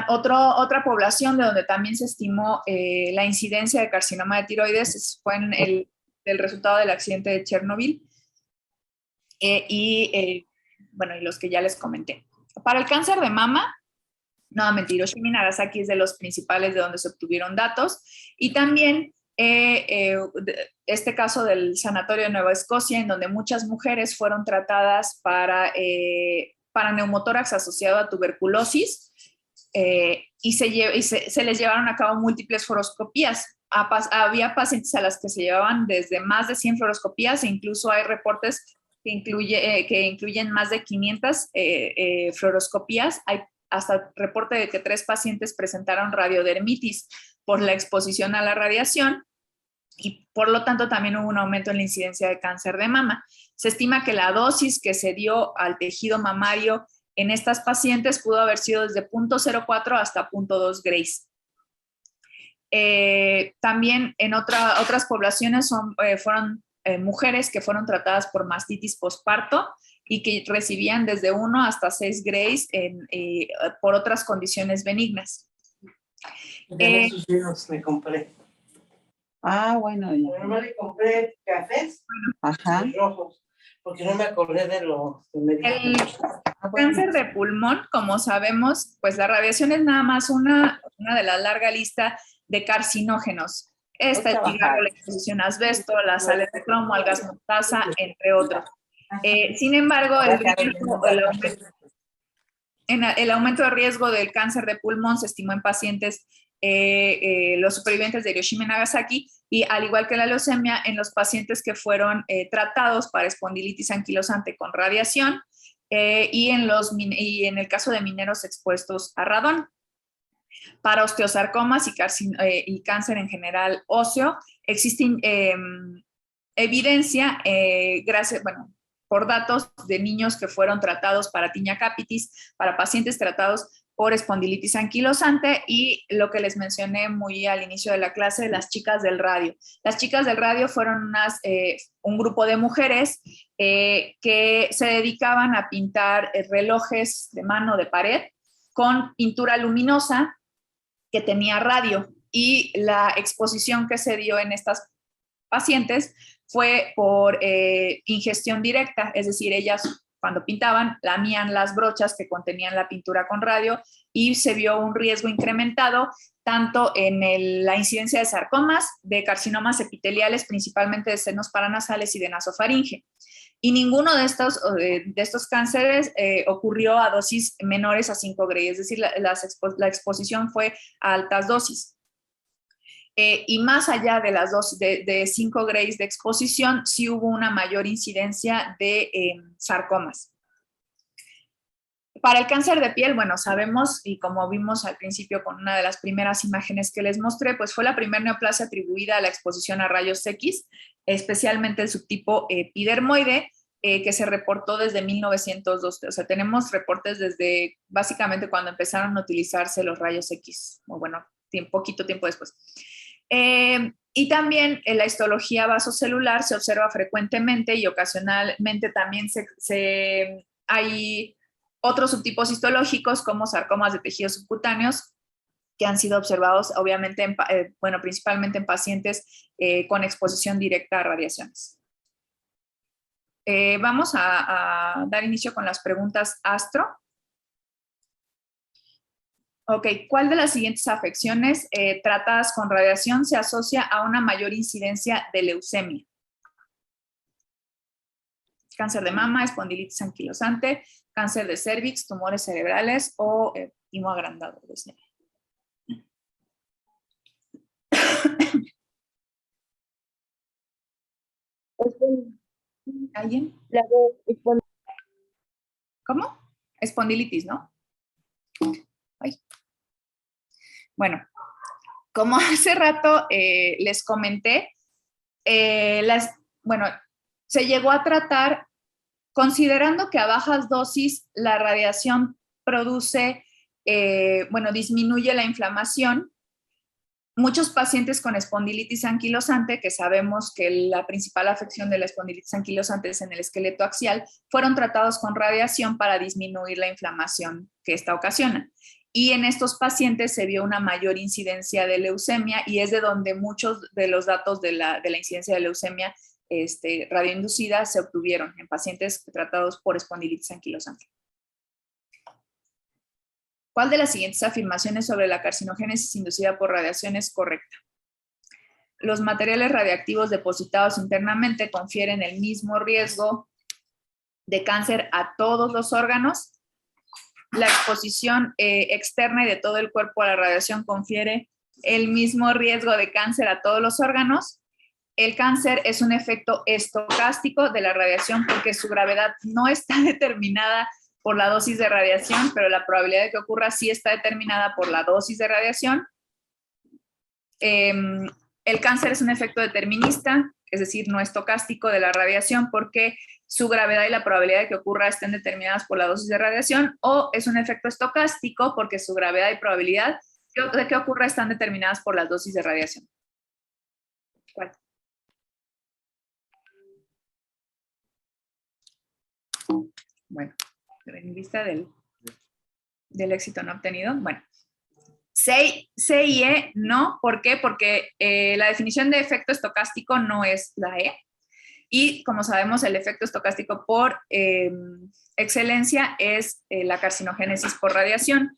Otra población de donde también se estimó la incidencia de carcinoma de tiroides fue en el resultado del accidente de Chernobyl y los que ya les comenté. Para el cáncer de mama, nuevamente Hiroshima y Nagasaki es de los principales de donde se obtuvieron datos, y también este caso del Sanatorio de Nueva Escocia, en donde muchas mujeres fueron tratadas para neumotórax asociado a tuberculosis, y se les llevaron a cabo múltiples fluoroscopías. Había pacientes a las que se llevaban desde más de 100 fluoroscopías, e incluso hay reportes que incluyen más de 500 fluoroscopías. Hay hasta reporte de que 3 pacientes presentaron radiodermitis por la exposición a la radiación, y por lo tanto también hubo un aumento en la incidencia de cáncer de mama. Se estima que la dosis que se dio al tejido mamario en estas pacientes pudo haber sido desde 0.04 hasta 0.2 Grays. También en otras poblaciones fueron mujeres que fueron tratadas por mastitis posparto y que recibían desde 1 hasta 6 Grays por otras condiciones benignas. Esos libros me compré. Ah, bueno. Ya. Pero no le compré cafés rojos, porque no me acordé de los El cáncer de pulmón, como sabemos, pues la radiación es nada más una de la larga lista de carcinógenos. El cigarro, la exposición a asbesto, las sales de cromo, al gas mostaza, entre otros. Sin embargo, el aumento de riesgo del cáncer de pulmón se estimó en pacientes, los supervivientes de Hiroshima y Nagasaki, y al igual que la leucemia, en los pacientes que fueron tratados para espondilitis anquilosante con radiación, y en el caso de mineros expuestos a radón. Para osteosarcomas y cáncer en general óseo, existe evidencia, por datos de niños que fueron tratados para tinea capitis, para pacientes tratados por espondilitis anquilosante, y lo que les mencioné muy al inicio de la clase, las chicas del radio. Las chicas del radio fueron un grupo de mujeres que se dedicaban a pintar relojes de mano de pared con pintura luminosa que tenía radio, y la exposición que se dio en estas pacientes fue por ingestión directa, es decir, ellas cuando pintaban, lamían las brochas que contenían la pintura con radio y se vio un riesgo incrementado tanto en la incidencia de sarcomas, de carcinomas epiteliales, principalmente de senos paranasales y de nasofaringe. Y ninguno de estos cánceres ocurrió a dosis menores a 5 Gray, es decir, la exposición fue a altas dosis. Y más allá de las de 5 Grays de exposición, sí hubo una mayor incidencia de sarcomas. Para el cáncer de piel, bueno, sabemos, y como vimos al principio con una de las primeras imágenes que les mostré, pues fue la primera neoplasia atribuida a la exposición a rayos X, especialmente el subtipo epidermoide, que se reportó desde 1912. O sea, tenemos reportes desde básicamente cuando empezaron a utilizarse los rayos X, o bueno, poquito tiempo después. Y también en la histología vasocelular se observa frecuentemente y ocasionalmente también hay otros subtipos histológicos como sarcomas de tejidos subcutáneos que han sido observados obviamente, principalmente en pacientes con exposición directa a radiaciones. Vamos a dar inicio con las preguntas Astro. Ok, ¿cuál de las siguientes afecciones tratadas con radiación se asocia a una mayor incidencia de leucemia? Cáncer de mama, espondilitis anquilosante, cáncer de cervix, tumores cerebrales o timo agrandado. ¿Alguien? ¿Cómo? Espondilitis, ¿no? Ay. Bueno, como hace rato les comenté, se llegó a tratar considerando que a bajas dosis la radiación produce, disminuye la inflamación. Muchos pacientes con espondilitis anquilosante, que sabemos que la principal afección de la espondilitis anquilosante es en el esqueleto axial, fueron tratados con radiación para disminuir la inflamación que esta ocasiona. Y en estos pacientes se vio una mayor incidencia de leucemia y es de donde muchos de los datos de la incidencia de leucemia radioinducida se obtuvieron en pacientes tratados por espondilitis anquilosante. ¿Cuál de las siguientes afirmaciones sobre la carcinogénesis inducida por radiación es correcta? Los materiales radiactivos depositados internamente confieren el mismo riesgo de cáncer a todos los órganos. La exposición externa y de todo el cuerpo a la radiación confiere el mismo riesgo de cáncer a todos los órganos. El cáncer es un efecto estocástico de la radiación porque su gravedad no está determinada por la dosis de radiación, pero la probabilidad de que ocurra sí está determinada por la dosis de radiación. El cáncer es un efecto determinista, es decir, no estocástico de la radiación porque su gravedad y la probabilidad de que ocurra estén determinadas por la dosis de radiación, o es un efecto estocástico porque su gravedad y probabilidad de que ocurra están determinadas por las dosis de radiación. ¿Cuál? Bueno, en vista del éxito no obtenido, bueno. C y E no, ¿por qué? Porque la definición de efecto estocástico no es la E. Y como sabemos, el efecto estocástico por excelencia es la carcinogénesis por radiación.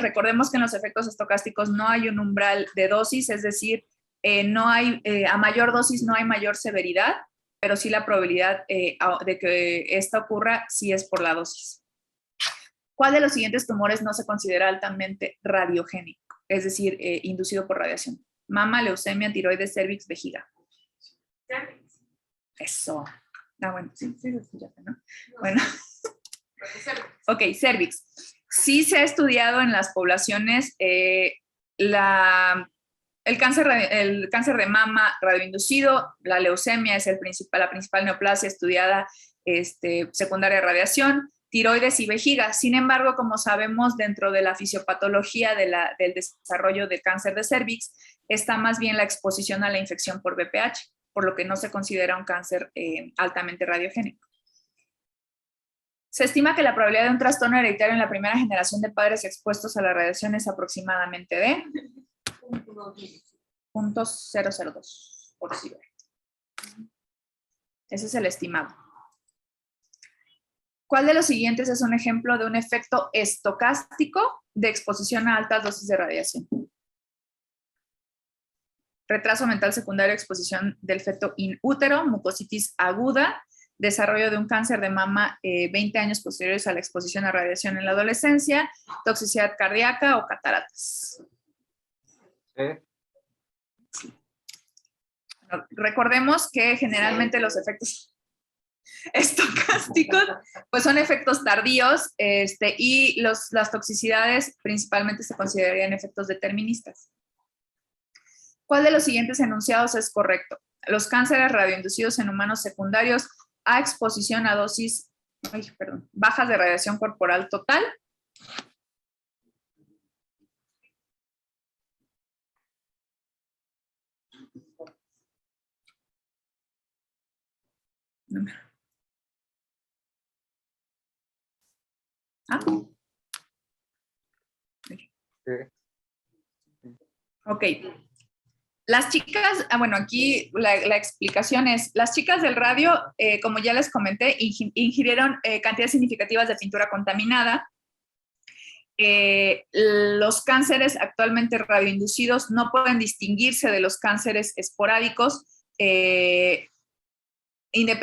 Recordemos que en los efectos estocásticos no hay un umbral de dosis, es decir, a mayor dosis no hay mayor severidad, pero sí la probabilidad de que esta ocurra sí es por la dosis. ¿Cuál de los siguientes tumores no se considera altamente radiogénico? Es decir, inducido por radiación. Mama, leucemia, tiroides, cervix, vejiga. Cervix. Eso. Bueno, sí, escuchaste, ¿no? Bueno. Ok, cervix. Sí se ha estudiado en las poblaciones el cáncer de mama radioinducido, la leucemia es la principal neoplasia estudiada secundaria de radiación, tiroides y vejiga. Sin embargo, como sabemos, dentro de la fisiopatología del desarrollo del cáncer de cervix, está más bien la exposición a la infección por VPH, por lo que no se considera un cáncer altamente radiogénico. Se estima que la probabilidad de un trastorno hereditario en la primera generación de padres expuestos a la radiación es aproximadamente de 0.002 por ciber. Ese es el estimado. ¿Cuál de los siguientes es un ejemplo de un efecto estocástico de exposición a altas dosis de radiación? Retraso mental secundario, exposición del feto in útero, mucositis aguda, desarrollo de un cáncer de mama 20 años posteriores a la exposición a radiación en la adolescencia, toxicidad cardíaca o cataratas. Sí. Bueno, recordemos que generalmente los efectos estocásticos pues son efectos tardíos y las toxicidades principalmente se considerarían efectos deterministas. ¿Cuál de los siguientes enunciados es correcto? Los cánceres radioinducidos en humanos secundarios a exposición a dosis bajas de radiación corporal total. Ok. Las chicas, bueno, aquí la explicación es, las chicas del radio, como ya les comenté, ingirieron cantidades significativas de pintura contaminada. Los cánceres actualmente radioinducidos no pueden distinguirse de los cánceres esporádicos.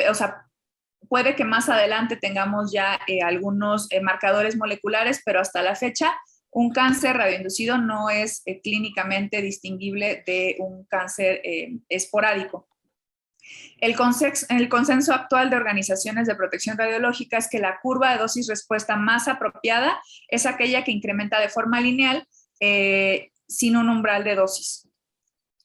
O sea, puede que más adelante tengamos ya algunos marcadores moleculares, pero hasta la fecha un cáncer radioinducido no es clínicamente distinguible de un cáncer esporádico. El consenso actual de organizaciones de protección radiológica es que la curva de dosis respuesta más apropiada es aquella que incrementa de forma lineal sin un umbral de dosis.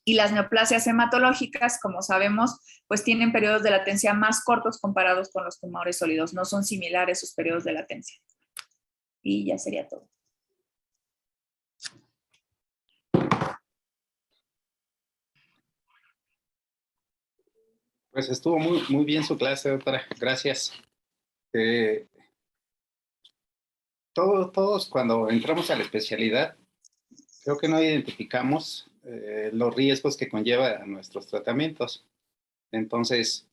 Y las neoplasias hematológicas, como sabemos, pues tienen periodos de latencia más cortos comparados con los tumores sólidos. No son similares sus periodos de latencia. Y ya sería todo. Pues estuvo muy bien su clase, doctora. Gracias. Todos cuando entramos a la especialidad, creo que no identificamos los riesgos que conlleva nuestros tratamientos. Entonces,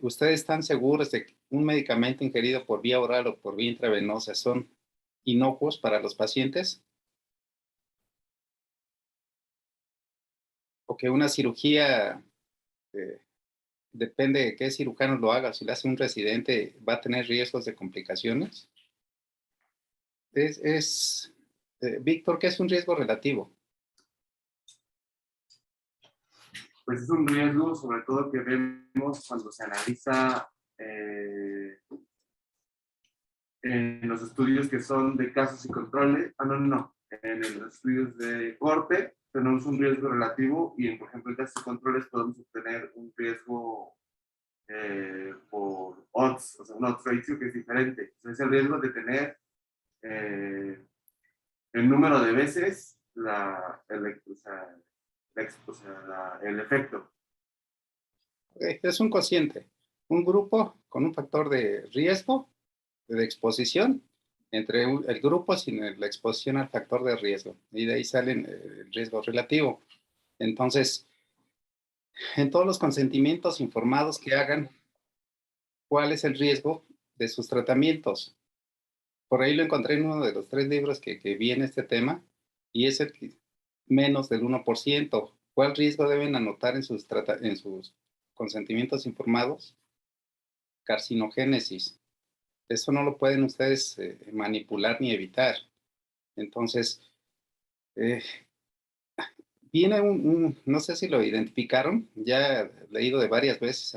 ¿ustedes están seguros de que un medicamento ingerido por vía oral o por vía intravenosa son inocuos para los pacientes? ¿O que una cirugía, depende de qué cirujano lo haga, si lo hace un residente, va a tener riesgos de complicaciones? Víctor, ¿qué es un riesgo relativo? Pues es un riesgo, sobre todo que vemos cuando se analiza en los estudios que son de casos y controles. En los estudios de corte tenemos un riesgo relativo y, por ejemplo, en casos y controles podemos obtener un riesgo por odds, o sea, un odds ratio que es diferente. O sea, es el riesgo de tener el número de veces el efecto. Es un cociente, un grupo con un factor de riesgo, de exposición, entre el grupo sin la exposición al factor de riesgo. Y de ahí sale el riesgo relativo. Entonces, en todos los consentimientos informados que hagan, ¿cuál es el riesgo de sus tratamientos? Por ahí lo encontré en uno de los 3 libros que vi en este tema, y es el que menos del 1%. ¿Cuál riesgo deben anotar en sus consentimientos informados? Carcinogénesis. Eso no lo pueden ustedes manipular ni evitar. Entonces, viene no sé si lo identificaron, ya he leído de varias veces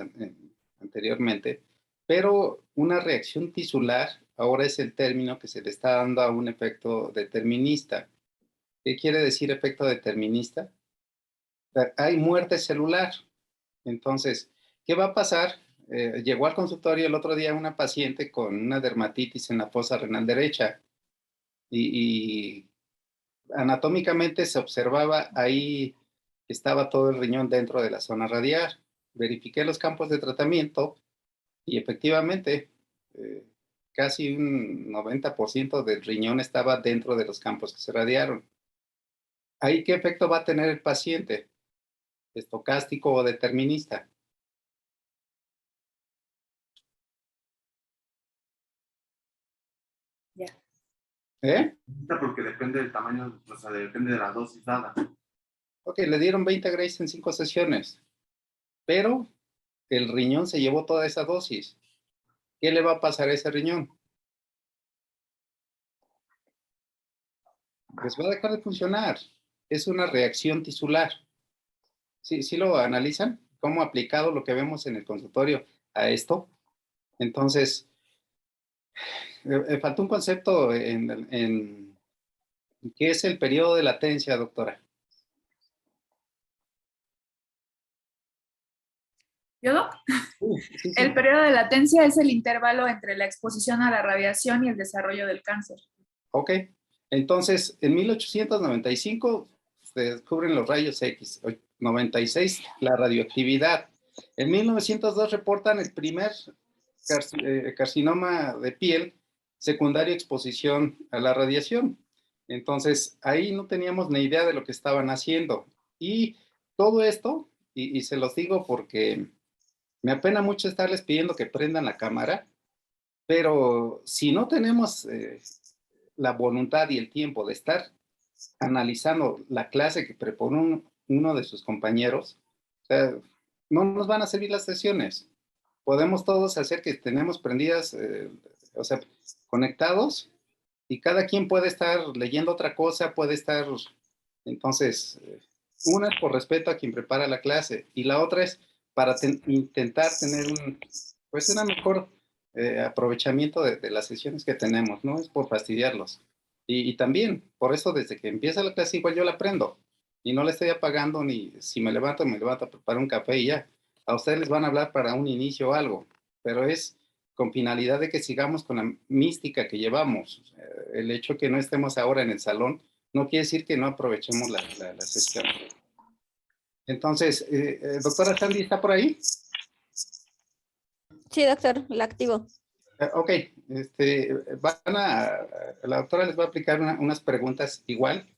anteriormente, pero una reacción tisular ahora es el término que se le está dando a un efecto determinista. ¿Qué quiere decir efecto determinista? Hay muerte celular. Entonces, ¿qué va a pasar? Llegó al consultorio el otro día una paciente con una dermatitis en la fosa renal derecha y anatómicamente se observaba ahí que estaba todo el riñón dentro de la zona radial. Verifiqué los campos de tratamiento y efectivamente casi un 90% del riñón estaba dentro de los campos que se radiaron. ¿Ahí qué efecto va a tener el paciente? ¿Estocástico o determinista? ¿Eh? Porque depende del tamaño, o sea, depende de la dosis dada. Ok, le dieron 20 grays en 5 sesiones, pero el riñón se llevó toda esa dosis. ¿Qué le va a pasar a ese riñón? Pues va a dejar de funcionar. Es una reacción tisular. ¿Sí lo analizan? ¿Cómo aplicado lo que vemos en el consultorio a esto? Entonces, faltó un concepto en ¿qué es el periodo de latencia, doctora? ¿Yo, Doc? Sí. El periodo de latencia es el intervalo entre la exposición a la radiación y el desarrollo del cáncer. Ok, entonces en 1895 se descubren los rayos X, 96 la radioactividad. En 1902 reportan el primer carcinoma de piel secundario a exposición a la radiación. Entonces ahí no teníamos ni idea de lo que estaban haciendo. Y todo esto, y se los digo porque me apena mucho estarles pidiendo que prendan la cámara, pero si no tenemos la voluntad y el tiempo de estar analizando la clase que preparó uno de sus compañeros, o sea, no nos van a servir las sesiones. Podemos todos hacer que tenemos prendidas, o sea, conectados, y cada quien puede estar leyendo otra cosa, puede estar, entonces, una es por respeto a quien prepara la clase, y la otra es para intentar tener pues una mejor aprovechamiento de las sesiones que tenemos, no es por fastidiarlos. Y también, por eso desde que empieza la clase igual yo la aprendo, y no la estoy apagando ni si me levanto a preparar un café y ya. A ustedes les van a hablar para un inicio o algo, pero es con finalidad de que sigamos con la mística que llevamos. El hecho que no estemos ahora en el salón no quiere decir que no aprovechemos la sesión. Entonces, doctora Sandy, ¿está por ahí? Sí, doctor, la activo. Ok, la doctora les va a aplicar unas preguntas igual.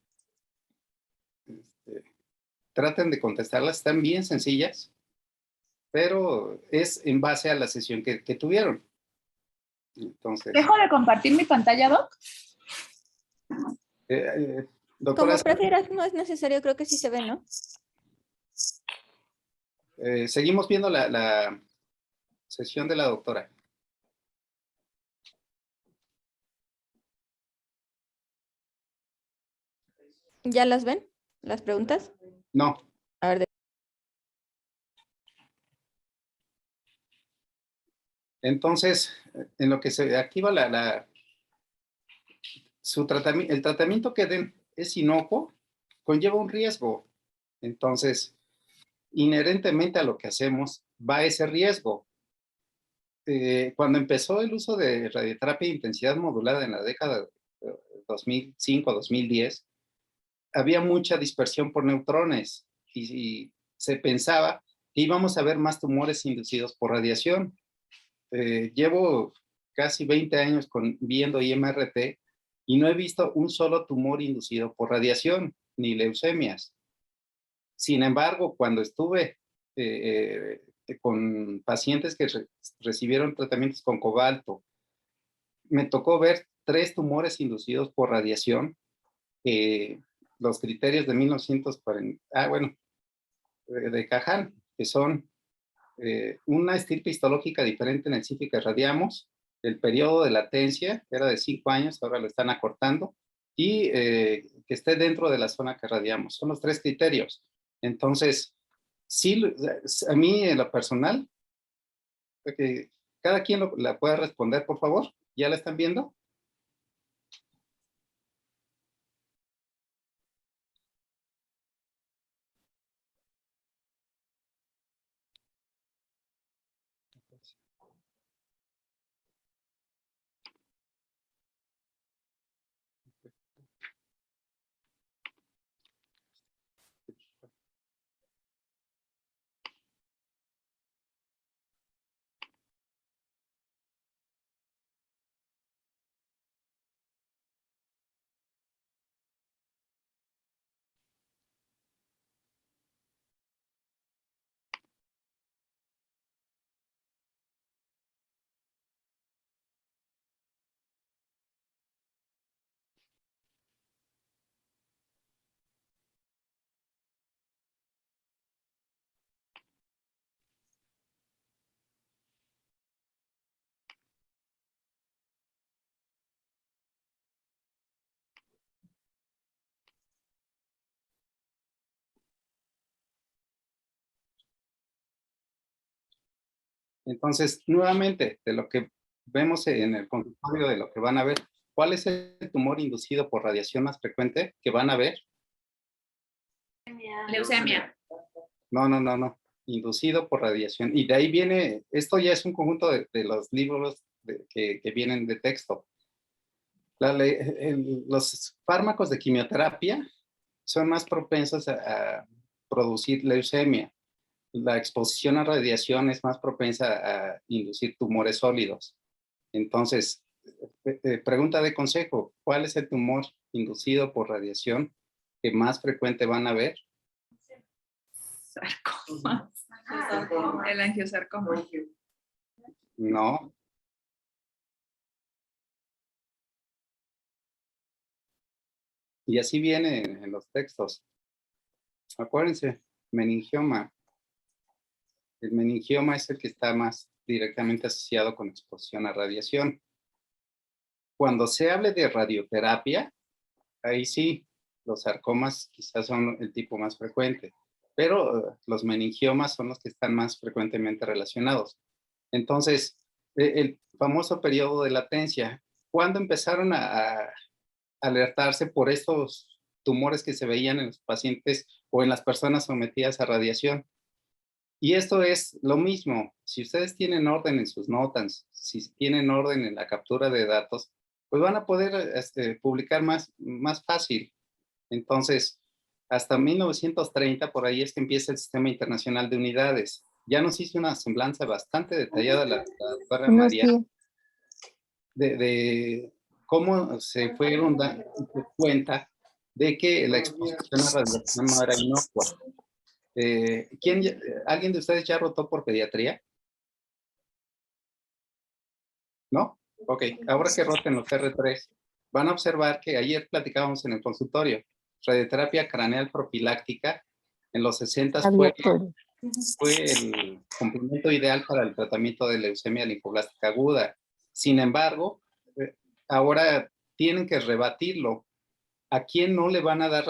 Traten de contestarlas, están bien sencillas, pero es en base a la sesión que tuvieron. Entonces, ¿Dejo de compartir mi pantalla, Doc? doctora, Como prefieras, no es necesario, creo que sí se ve, ¿no? seguimos viendo la sesión de la doctora. ¿Ya las ven? ¿Las preguntas? No. A ver, Entonces, en lo que se activa el tratamiento que den es inocuo, conlleva un riesgo. Entonces, inherentemente a lo que hacemos va ese riesgo. Cuando empezó el uso de radioterapia de intensidad modulada en la década de 2005-2010, había mucha dispersión por neutrones y se pensaba que íbamos a ver más tumores inducidos por radiación. Llevo casi 20 años viendo IMRT y no he visto un solo tumor inducido por radiación, ni leucemias. Sin embargo, cuando estuve con pacientes que recibieron tratamientos con cobalto, me tocó ver 3 tumores inducidos por radiación. Los criterios de 1940, de Cajal, que son una estirpe histológica diferente en el CIFI que radiamos, el periodo de latencia, que era de 5 años, ahora lo están acortando, y que esté dentro de la zona que radiamos. Son los 3 criterios. Entonces, sí, a mí en lo personal, que cada quien la pueda responder, por favor. ¿Ya la están viendo? Entonces, nuevamente, de lo que vemos en el consultorio, de lo que van a ver, ¿cuál es el tumor inducido por radiación más frecuente que van a ver? Leucemia. No. Inducido por radiación. Y de ahí viene, esto ya es un conjunto de los libros que vienen de texto. Los fármacos de quimioterapia son más propensos a producir leucemia. La exposición a radiación es más propensa a inducir tumores sólidos. Entonces, pregunta de consejo, ¿cuál es el tumor inducido por radiación que más frecuente van a ver? Sarcoma. El angiosarcoma. No. Y así viene en los textos. Acuérdense, meningioma. El meningioma es el que está más directamente asociado con exposición a radiación. Cuando se hable de radioterapia, ahí sí, los sarcomas quizás son el tipo más frecuente, pero los meningiomas son los que están más frecuentemente relacionados. Entonces, el famoso periodo de latencia, ¿cuándo empezaron a alertarse por estos tumores que se veían en los pacientes o en las personas sometidas a radiación? Y esto es lo mismo. Si ustedes tienen orden en sus notas, si tienen orden en la captura de datos, pues van a poder publicar más fácil. Entonces, hasta 1930, por ahí es que empieza el Sistema Internacional de Unidades. Ya nos hizo una semblanza bastante detallada la doctora María de cómo se fueron dando cuenta de que la exposición a radiación no era inocua. ¿Alguien de ustedes ya rotó por pediatría? ¿No? Ok, ahora que roten los R3, van a observar que ayer platicábamos en el consultorio, radioterapia craneal profiláctica en los 60 fue el complemento ideal para el tratamiento de leucemia linfoblástica aguda. Sin embargo, ahora tienen que rebatirlo. ¿A quién no le van a dar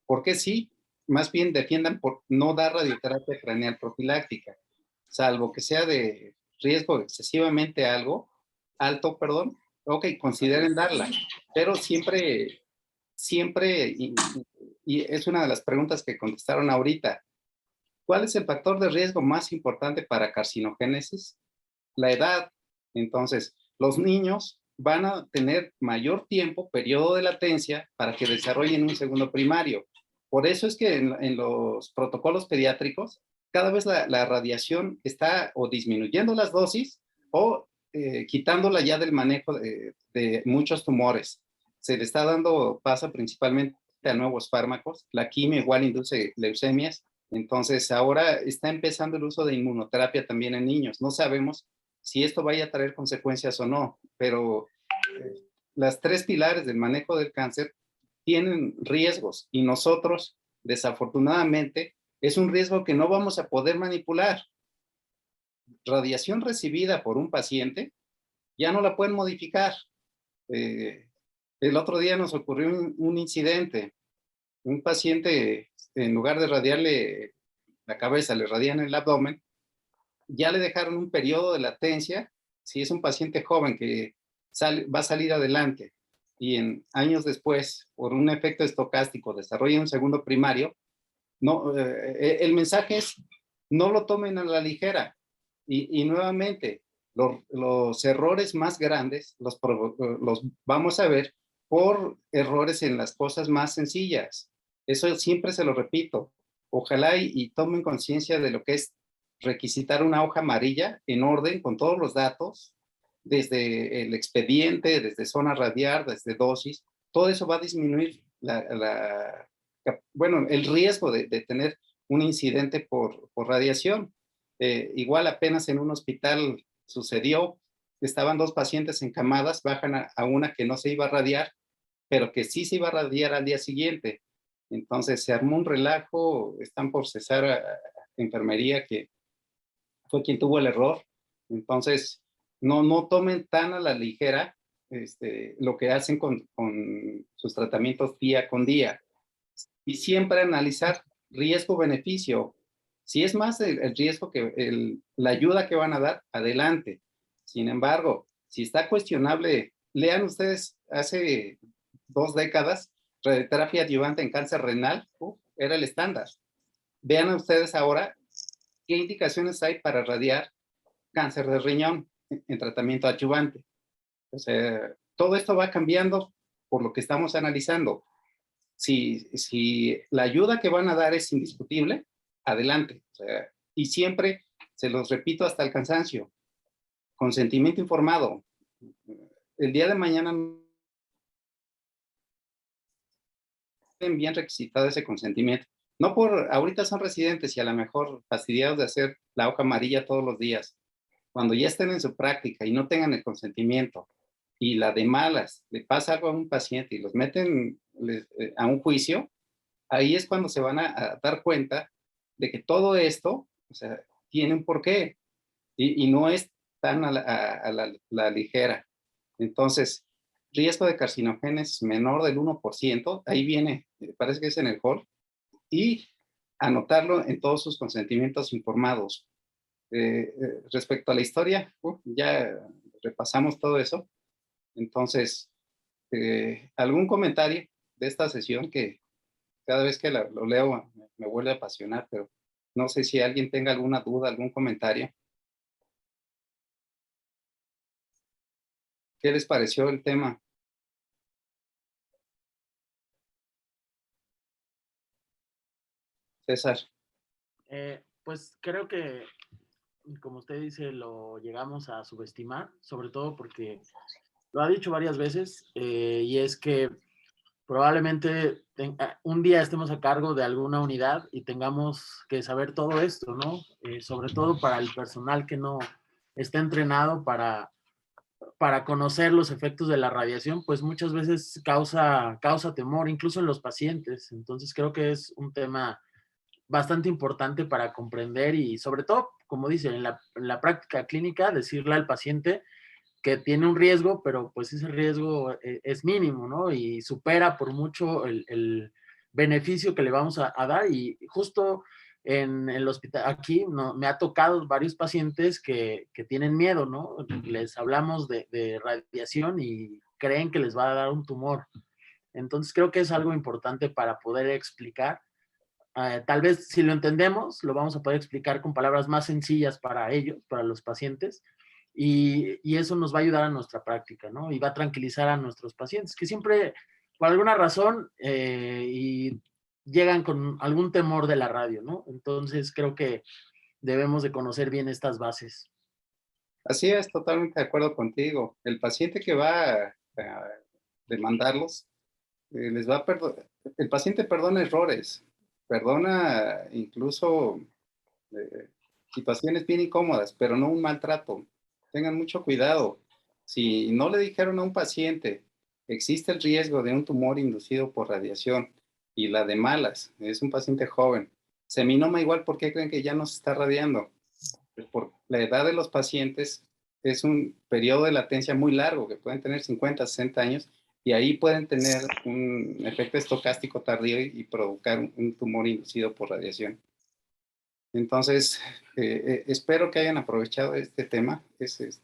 ¿por qué sí? Más bien defiendan por no dar radioterapia craneal profiláctica, salvo que sea de riesgo excesivamente alto, ok, consideren darla, pero siempre, y es una de las preguntas que contestaron ahorita, ¿cuál es el factor de riesgo más importante para carcinogénesis? La edad. Entonces, los niños van a tener mayor tiempo, periodo de latencia, para que desarrollen un segundo primario. Por eso es que en los protocolos pediátricos, cada vez la radiación está o disminuyendo las dosis o quitándola ya del manejo de muchos tumores. Se le está dando paso principalmente a nuevos fármacos. La quimio igual induce leucemias. Entonces, ahora está empezando el uso de inmunoterapia también en niños. No sabemos si esto vaya a traer consecuencias o no, pero las tres pilares del manejo del cáncer tienen riesgos y nosotros, desafortunadamente, es un riesgo que no vamos a poder manipular. Radiación recibida por un paciente ya no la pueden modificar. El otro día nos ocurrió un incidente. Un paciente, en lugar de radiarle la cabeza, le radian el abdomen, ya le dejaron un periodo de latencia. Si es un paciente joven que va a salir adelante y en años después, por un efecto estocástico, desarrolla un segundo primario, no, el mensaje es no lo tomen a la ligera. Y nuevamente, los errores más grandes los vamos a ver por errores en las cosas más sencillas. Eso siempre se lo repito. Ojalá y tomen conciencia de lo que es requisitar una hoja amarilla en orden con todos los datos, desde el expediente, desde zona radiar, desde dosis. Todo eso va a disminuir el riesgo de tener un incidente por radiación. Igual apenas en un hospital sucedió, estaban dos pacientes encamadas, bajan a una que no se iba a radiar, pero que sí se iba a radiar al día siguiente. Entonces se armó un relajo, están por cesar a enfermería, que fue quien tuvo el error. Entonces, no tomen tan a la ligera lo que hacen con sus tratamientos día con día. Y siempre analizar riesgo-beneficio. Si es más el riesgo que la ayuda que van a dar, adelante. Sin embargo, si está cuestionable, lean ustedes hace 2 décadas, radioterapia adyuvante en cáncer renal, era el estándar. Vean ustedes ahora qué indicaciones hay para radiar cáncer de riñón en tratamiento adyuvante. O sea, todo esto va cambiando por lo que estamos analizando. Si la ayuda que van a dar es indiscutible, adelante. O sea, y siempre, se los repito hasta el cansancio, consentimiento informado. El día de mañana bien requisitado ese consentimiento. No por, ahorita son residentes y a lo mejor fastidiados de hacer la hoja amarilla todos los días. Cuando ya estén en su práctica y no tengan el consentimiento y la de malas, le pasa algo a un paciente y los meten a un juicio, ahí es cuando se van a dar cuenta de que todo esto, o sea, tiene un porqué y no es tan a la ligera. Entonces, riesgo de carcinogénesis menor del 1%, ahí viene, parece que es en el hall, y anotarlo en todos sus consentimientos informados. Respecto a la historia, ya repasamos todo eso. Entonces, algún comentario de esta sesión que cada vez que lo leo me vuelve a apasionar, pero no sé si alguien tenga alguna duda, algún comentario. ¿Qué les pareció el tema? César. Pues creo que, como usted dice, lo llegamos a subestimar, sobre todo porque lo ha dicho varias veces, y es que probablemente un día estemos a cargo de alguna unidad y tengamos que saber todo esto, ¿no? Sobre todo para el personal que no está entrenado para conocer los efectos de la radiación, pues muchas veces causa temor, incluso en los pacientes. Entonces creo que es un tema bastante importante para comprender y sobre todo, como dice, en la práctica clínica, decirle al paciente que tiene un riesgo, pero pues ese riesgo es mínimo, ¿no? Y supera por mucho el beneficio que le vamos a dar. Y justo en el hospital, aquí me ha tocado varios pacientes que tienen miedo, ¿no? Les hablamos de radiación y creen que les va a dar un tumor. Entonces creo que es algo importante para poder explicar. Tal vez si lo entendemos, lo vamos a poder explicar con palabras más sencillas para ellos, para los pacientes, y eso nos va a ayudar a nuestra práctica, ¿no? Y va a tranquilizar a nuestros pacientes, que siempre, por alguna razón, y llegan con algún temor de la radio, ¿no? Entonces creo que debemos de conocer bien estas bases. Así es, totalmente de acuerdo contigo. El paciente que va a demandarlos, les va a perdonar. El paciente perdona errores, perdona incluso situaciones bien incómodas, pero no un maltrato. Tengan mucho cuidado. Si no le dijeron a un paciente, existe el riesgo de un tumor inducido por radiación y la de malas, es un paciente joven, seminoma igual, ¿por qué creen que ya no se está radiando? Pues por la edad de los pacientes es un periodo de latencia muy largo, que pueden tener 50, 60 años, y ahí pueden tener un efecto estocástico tardío y provocar un tumor inducido por radiación. Entonces, espero que hayan aprovechado este tema, es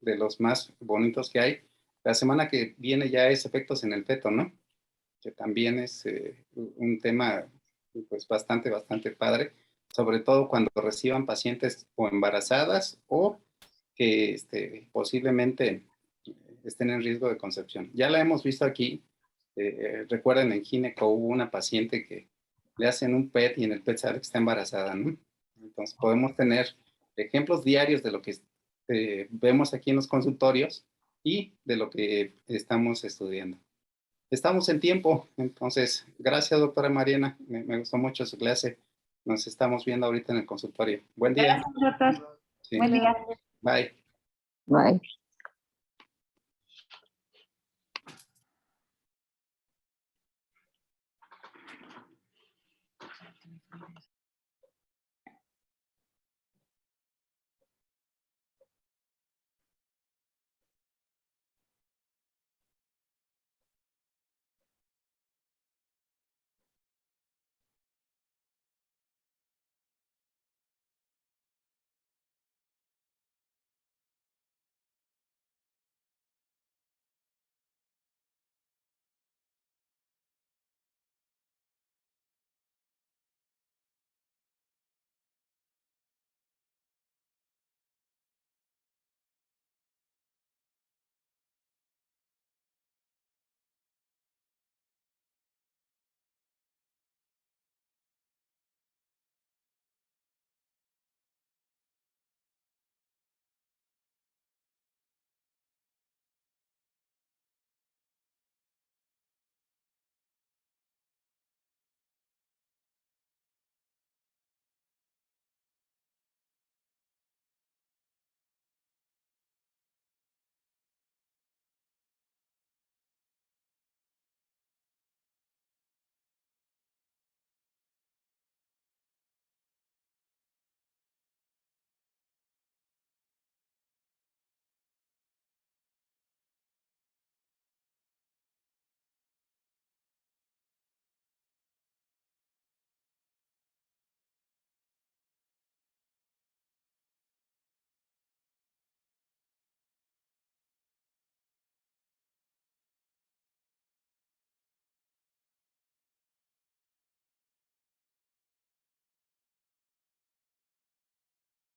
de los más bonitos que hay. La semana que viene ya es efectos en el feto, ¿no? Que también es un tema pues bastante padre, sobre todo cuando reciban pacientes o embarazadas o que posiblemente estén en riesgo de concepción. Ya la hemos visto aquí, recuerden en gineco hubo una paciente que le hacen un PET y en el PET sale que está embarazada, ¿no? Entonces podemos tener ejemplos diarios de lo que vemos aquí en los consultorios y de lo que estamos estudiando. Estamos en tiempo, entonces, gracias, doctora Mariana. Me gustó mucho su clase. Nos estamos viendo ahorita en el consultorio. Buen día. Gracias, doctor. Sí. Buen día. Bye. Bye.